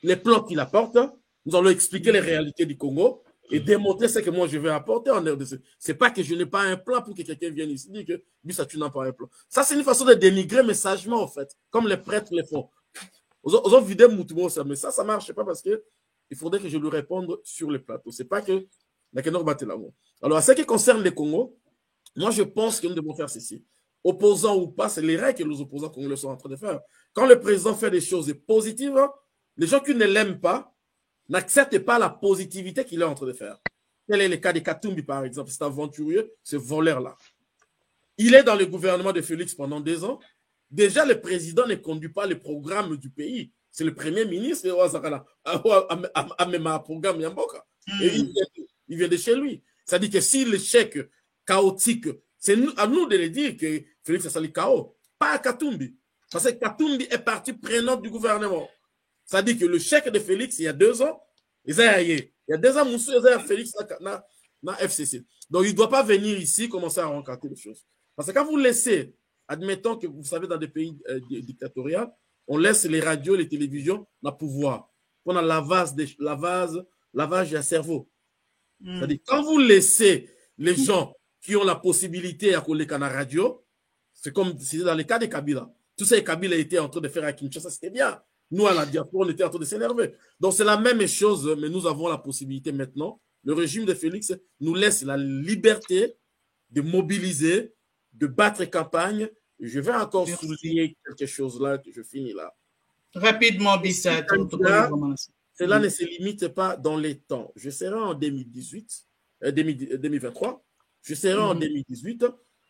[SPEAKER 8] Les plans qu'il apporte, nous allons expliquer les réalités du Congo et démontrer ce que moi, je vais apporter en RDC. Ce n'est pas que je n'ai pas un plan pour que quelqu'un vienne ici et dire que lui, ça, tu n'as pas un plan. Ça, c'est une façon de dénigrer, mais sagement, en fait, comme les prêtres le font. Aux autres vidéos, mais ça ne marche pas parce qu'il faudrait que je lui réponde sur le plateau. Ce n'est pas que... Alors, à ce qui concerne les Congo, moi, je pense que nous devons faire ceci. Opposants ou pas, c'est les règles que les opposants congolais sont en train de faire. Quand le président fait des choses positives, les gens qui ne l'aiment pas n'acceptent pas la positivité qu'il est en train de faire. Tel est le cas de Katumbi, par exemple. C'est aventurier, ce voleur-là. Il est dans le gouvernement de Félix pendant 2 ans. Déjà, le président ne conduit pas le programme du pays. C'est le premier ministre programme Yamboka. Et il vient de chez lui. C'est-à-dire que si le chèque chaotique, c'est à nous de le dire que Félix a sali chaos, pas à Katumbi. Parce que Katumbi est partie prenante du gouvernement. C'est-à-dire que le chèque de Félix, il y a 2 ans, il y a 2 ans, Moussou, il y a Félix dans FCC. Donc, il ne doit pas venir ici commencer à rencontrer les choses. Parce que quand vous laissez, admettons que vous savez, dans des pays dictatoriaux, on laisse les radios, les télévisions, le pouvoir. On a lavage du cerveau. C'est-à-dire, quand vous laissez les gens qui ont la possibilité à coller à la radio, c'est comme dans le cas de Kabila. Tout ça, Kabila était en train de faire à Kinshasa, c'était bien. Nous, à la diaspora, on était en train de s'énerver. Donc, c'est la même chose, mais nous avons la possibilité maintenant. Le régime de Félix nous laisse la liberté de mobiliser, de battre campagne. Je vais encore souligner quelque chose là, que je finis là.
[SPEAKER 2] Rapidement, Bissa.
[SPEAKER 8] Cela ne se limite pas dans les temps. Je serai en 2023. Je serai en 2018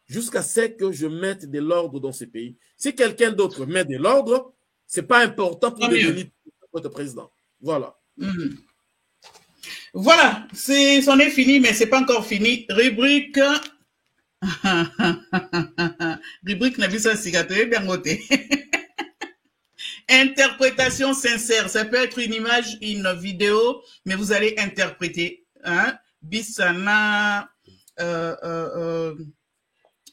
[SPEAKER 8] jusqu'à ce que je mette de l'ordre dans ce pays. Si quelqu'un d'autre met de l'ordre, ce n'est pas important pour devenir notre président. Voilà.
[SPEAKER 2] Voilà, c'en est fini, mais ce n'est pas encore fini. Rubrique. Rubrique Nabissa Sigato, bien noté. Interprétation sincère. Ça peut être une image, une vidéo, mais vous allez interpréter. Hein? Bissana.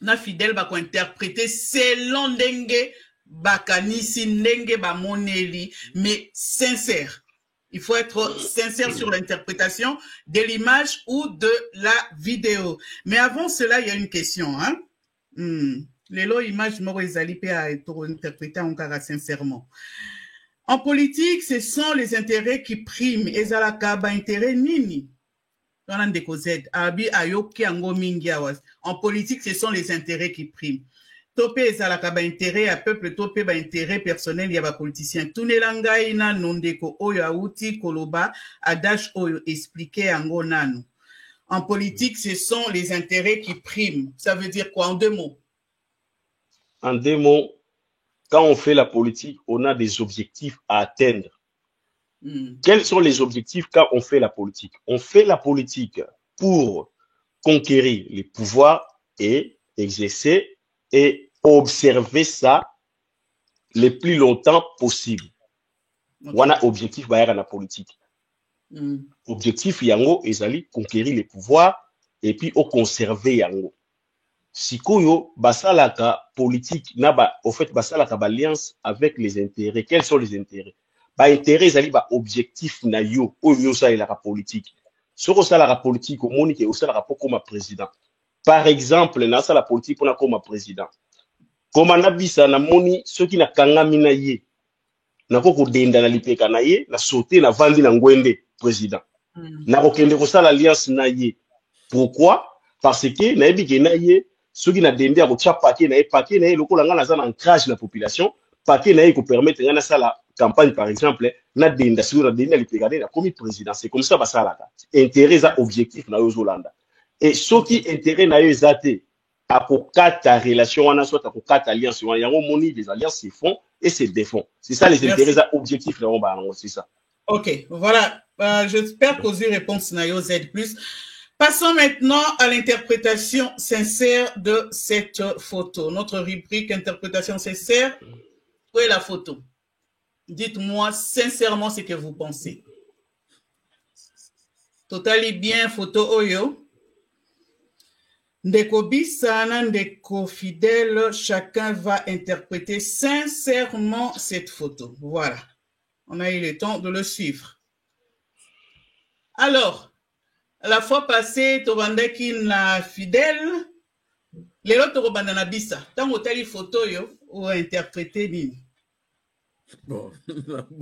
[SPEAKER 2] Na fidèle va interpréter selon ndenge bakanisi ndenge ba moneli, mais sincère. Il faut être sincère sur l'interprétation de l'image ou de la vidéo. Mais avant cela, il y a une question. Hein? Lelo image moro ezali pe a interpréter encore sincèrement. En politique, ce sont les intérêts qui priment. Ezalaka ba intérêt nini? En politique, ce sont les intérêts qui priment. Topé ezalaka ba intérêt à peuple, topé ba intérêt personnel ya ba politicien. Tunelangai na nondeko oyo auti koloba adage oyo expliquer ango nanu. En politique, ce sont les intérêts qui priment. Ça veut dire quoi en 2 mots?
[SPEAKER 1] En 2 mots, quand on fait la politique, on a des objectifs à atteindre. Quels sont les objectifs quand on fait la politique? On fait la politique pour conquérir les pouvoirs et exercer et observer ça le plus longtemps possible. On a objectif dans la politique. Objectif yango ezali conquérir les pouvoirs et puis au conserver yango. Sikoyo basalaka politique naba au fait basalaka alliance avec les intérêts. Quels sont les intérêts? Ba intérêt ezali ba objectif na yo oyo ça la politique. Soko ça la politique au moni ke au ça la rapport comme président. Par exemple, na ça la politique pour na comme président. Comme na bisa na moni ceux qui na kangami na ye. Na ko denda na lipeka na ye, na sauter na vandi na ngwende président. Na ko kende ko ça l'alliance na ye. Pourquoi? Parce que na yebi ke na ye ceux qui na dende ko tcha paquet na ye lokola nga na za na ancrage la population, paquet na ye ko permettre nga na ça la campagne par exemple na denda sur la denda lipeka na comme président. C'est comme ça ba ça la intérêt à objectif na yo zolanda. Et ceux qui intérêt na yo zate à ta relation on a soit à ta alliance on y a moni des alliances se font et se défont. C'est ça les intérêts à objectif là on va c'est ça.
[SPEAKER 2] OK, voilà, j'espère poser réponse na yo Z+. Passons maintenant à l'interprétation sincère de cette photo. Notre rubrique interprétation sincère. Où est la photo? Dites-moi sincèrement ce que vous pensez. Totali bien photo oyo. Ndeko Bissana, Ndeko Fidèle, chacun va interpréter sincèrement cette photo. Voilà. On a eu le temps de le suivre. Alors, la fois passée, Tobandaki na Fidèle, les autres Tobanda na Bissa. Tant que telle photo yo, ou interpréter nini?
[SPEAKER 8] Bon,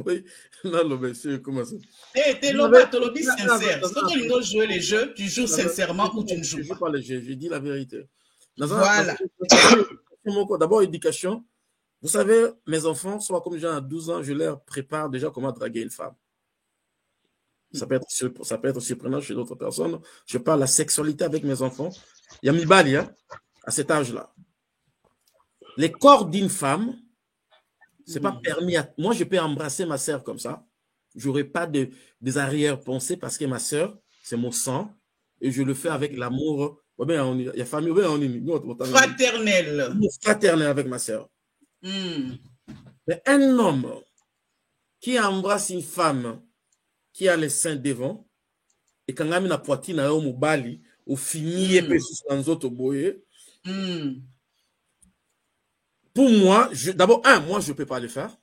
[SPEAKER 8] oui, non, le monsieur, comment ça?
[SPEAKER 2] T'es l'objet sincère. Si tu dois jouer les jeux, tu joues sincèrement ou tu ne joues pas.
[SPEAKER 8] Je ne joue pas les jeux, je dis la vérité.
[SPEAKER 2] Voilà.
[SPEAKER 8] D'abord, éducation. Vous savez, mes enfants, soit comme j'ai 12 ans, je leur prépare déjà comment draguer une femme. Ça peut être surprenant chez d'autres personnes. Je parle de la sexualité avec mes enfants. Il y a Mibali, hein, à cet âge-là. les corps d'une femme, c'est pas permis. Moi, je peux embrasser ma sœur comme ça. J'aurais pas des arrière-pensées parce que ma sœur, c'est mon sang et je le fais avec l'amour. Il y a famille,
[SPEAKER 2] fraternel.
[SPEAKER 8] Fraternel avec ma sœur. Mais un homme qui embrasse une femme qui a les seins devant et quand on a la poitrine au mobali au fini dans autres boyés. Pour moi, d'abord moi je peux pas le faire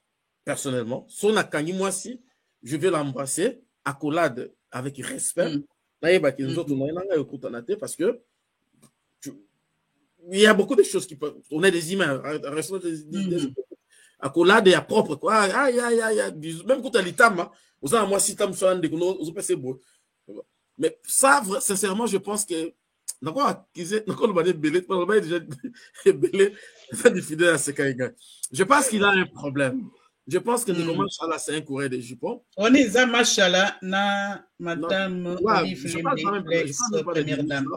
[SPEAKER 8] personnellement. Son akangi moi si je vais l'embrasser accolade avec respect. Parce que il y a beaucoup de choses qui peuvent. On est des humains. Accolade est propre quoi. Même quand elle est tam, vous avez moi si tam soit un dégoût, vous pensez beau. Mais ça, sincèrement, je pense que je pense qu'il a un problème. Je pense que Nicolas Machala, c'est un coureur de jupons.
[SPEAKER 2] On est à Machala, na madame première dame.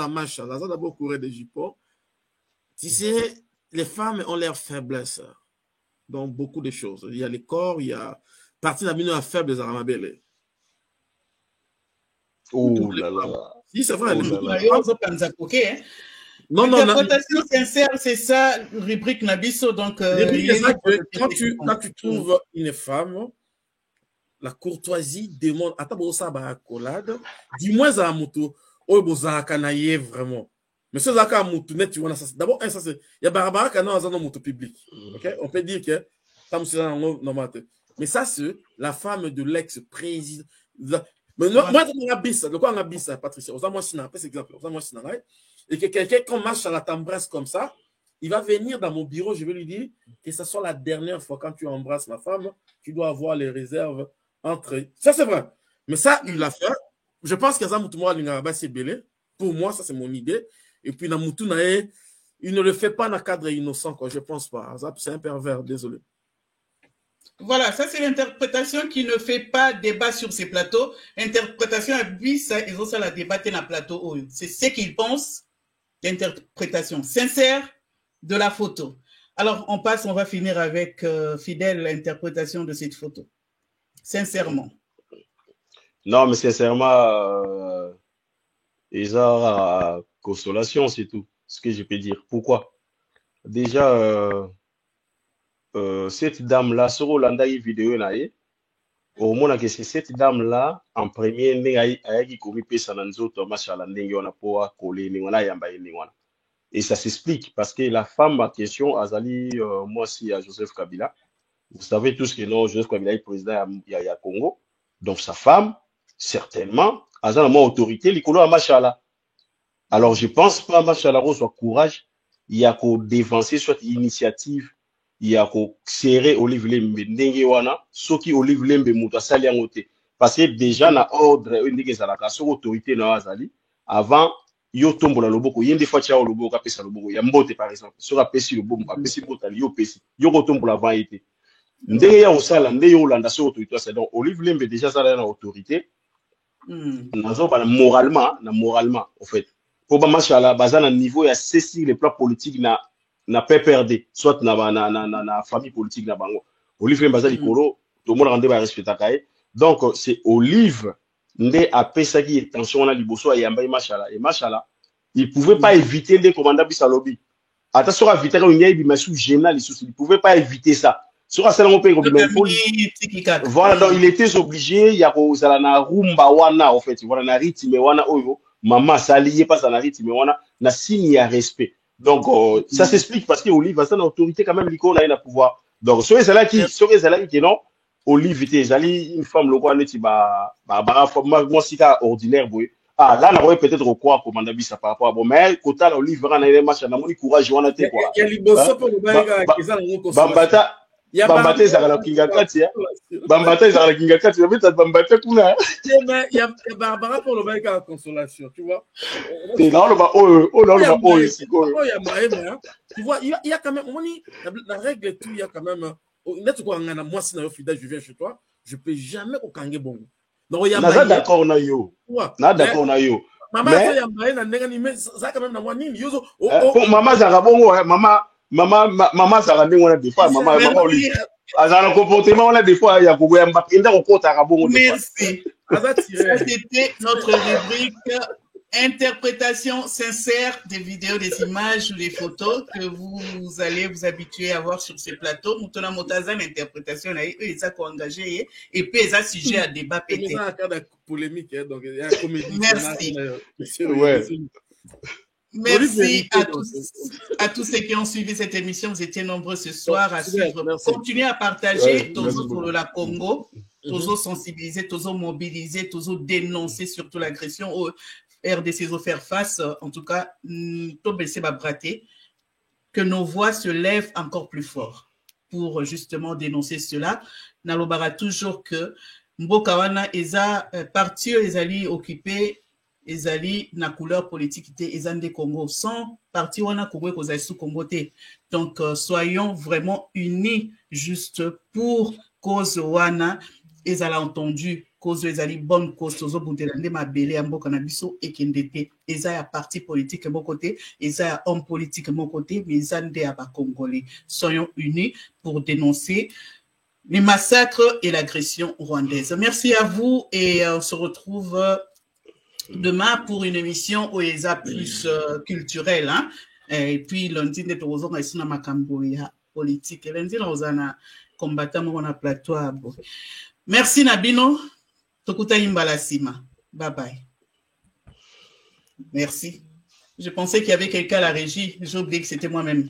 [SPEAKER 8] Machala, ça d'abord coureur de jupons. Tu sais, les femmes ont leur faiblesse dans beaucoup de choses. Il y a les corps, il y a partie de la faible des Aramabélé.
[SPEAKER 1] Oh là là.
[SPEAKER 8] Si, c'est vrai.
[SPEAKER 2] Non, interprétation sincère, c'est ça, rubrique Nabiso. Donc,
[SPEAKER 8] quand tu trouves une femme, la courtoisie demande, du moins à Moutou, vraiment. Mais ce Zaka Moutou, tu vois, d'abord, ça c'est, il y a Barbara qui a un Moutou public. On peut dire que, mais ça, c'est la femme de l'ex-président. Mais moi, on a bis, de quoi on a bis, Patricia, et que quelqu'un, quand marche à la t'embrasse comme ça, il va venir dans mon bureau, je vais lui dire que ce soit la dernière fois quand tu embrasses ma femme, tu dois avoir les réserves entre. Ça, c'est vrai. Mais ça, il l'a fait. Je pense que ça, c'est belé. Pour moi, ça, c'est mon idée. Et puis, il ne le fait pas dans le cadre innocent, quoi. Je pense pas. C'est un pervers, désolé.
[SPEAKER 2] Voilà, ça c'est l'interprétation qui ne fait pas débat sur ces plateaux. Interprétation à bis, ils ont ça la débattre dans le plateau. C'est ce qu'ils pensent d'interprétation sincère de la photo. Alors, on va finir avec Fidèle, l'interprétation de cette photo. Sincèrement.
[SPEAKER 1] Non, mais sincèrement, ils ont consolation, c'est tout ce que je peux dire. Pourquoi? Déjà, cette dame-là, sur Hollanda, il y a une vidéo, au moins, c'est cette dame-là, en premier, et ça s'explique parce que la femme en question, Azali, moi aussi, à Joseph Kabila, vous savez tous que non, Joseph Kabila est président à Congo, donc sa femme, certainement, Azali a moins autorité, l'icolo à Machala. Alors, je pense pas, Machala, soit courage, il y a qu'au dévancer, soit initiative, il y a qu'au serrer Olive Lembe, Ndenge wana, soki Olive Lembe mouta sali angote. Parce que déjà, na ordre, une zalaka, sur autorité na Azali, avant, yo tombo la loboko, yende fois tia loboko, apesa loboko, ya mbote par exemple, sur apesi loboko, apesi botali, yo pesi, yo tombo la van été. Ndenge ya osala, ndenge yo landa sur autorité, c'est donc Olive Lembe déjà ça na autorité. Moralement, en fait. Pour Machala, bazan à niveau, il y a ceci, les plans politiques n'a pas perdu, soit na famille politique na bango. Olive Lembe bazan likolo, tout le monde rendait ba respecta kaye. Donc c'est Olive ndé a pesa qui est tension na liboso ya yamba Machala. Et Machala, il pouvait pas éviter des commandants bisalobi. Attention à éviter une yaibi massou génial, il pouvait pas éviter ça. Sur un salon pays voilà, donc il était obligé, il y a na rumba wana en fait, voilà na rythme wana oyo, maman s'allier pas à na rythme wana, na signe à respect. Donc ça s'explique parce que Olive a son autorité quand même l'icône a pouvoir. Donc sur les là qui non, Olive était une femme le quoi neti moi si ordinaire boy. Ah là on aurait peut-être quoi commandant bisa par rapport à bon mais côté Olive wana il match na moni courage wana te quoi.
[SPEAKER 8] Il y a liboso pour le baïga qui ça
[SPEAKER 1] Bambata Bambata ezala kinga kati ya Bambata ezala kinga kati ya Bambata kuna
[SPEAKER 8] il y a Barbara pour le baïga en consolation tu vois
[SPEAKER 1] c'est là
[SPEAKER 8] tu vois il y a quand même la règle et tout il y a quand même moi si je viens chez toi je peux jamais au kange bongo donc il y a
[SPEAKER 1] d'accord na yo
[SPEAKER 8] maman ça y a na ndenge ni mais ça quand même na moi nini yozo
[SPEAKER 1] maman zara bongo maman Maman ça rend on a des fois maman oli azana comportement on a des fois ya ko yamba inda ko kota ka bongo.
[SPEAKER 2] Merci. C'était notre rubrique interprétation sincère des vidéos, des images ou des photos que vous allez vous habituer à voir sur ces plateaux. Nous tenons une interprétation là, eux ils sont engagés et puis ils ont sujet à débat pété.
[SPEAKER 8] Polémique donc il y a un comédie.
[SPEAKER 2] Merci.
[SPEAKER 1] Ouais.
[SPEAKER 2] Merci à tous ceux qui ont suivi cette émission. Vous étiez nombreux ce soir à suivre. Continuez à partager toujours pour la Congo, toujours sensibiliser, toujours mobiliser, toujours dénoncer surtout l'agression au RDC faire face. En tout cas, que nos voix se lèvent encore plus fort pour justement dénoncer cela. Nalobara toujours que Mbokawana eza parti ezali occupé ezali na couleur politique te ezande Congo sans parti wana Congo kozali sous Congo te. Donc soyons vraiment unis juste pour cause wana ezala entendu cause ezali bonne cause tozo bundelande mabele ya mboka na biso ekendete eza ya parti politique mon côté eza ya homme politique mon côté mais ezande ya ba Congolais. Soyons unis pour dénoncer les massacres et l'agression rwandaise. Merci à vous et on se retrouve demain pour une émission où il y a plus culturelle. Hein? Et puis lundi, nous avons une makambo politique. Et lundi, nous avons un combattant on a plateau. Merci Nabino. Tokuta Imbalasima. Bye bye. Merci. Je pensais qu'il y avait quelqu'un à la régie. J'ai oublié que c'était moi-même.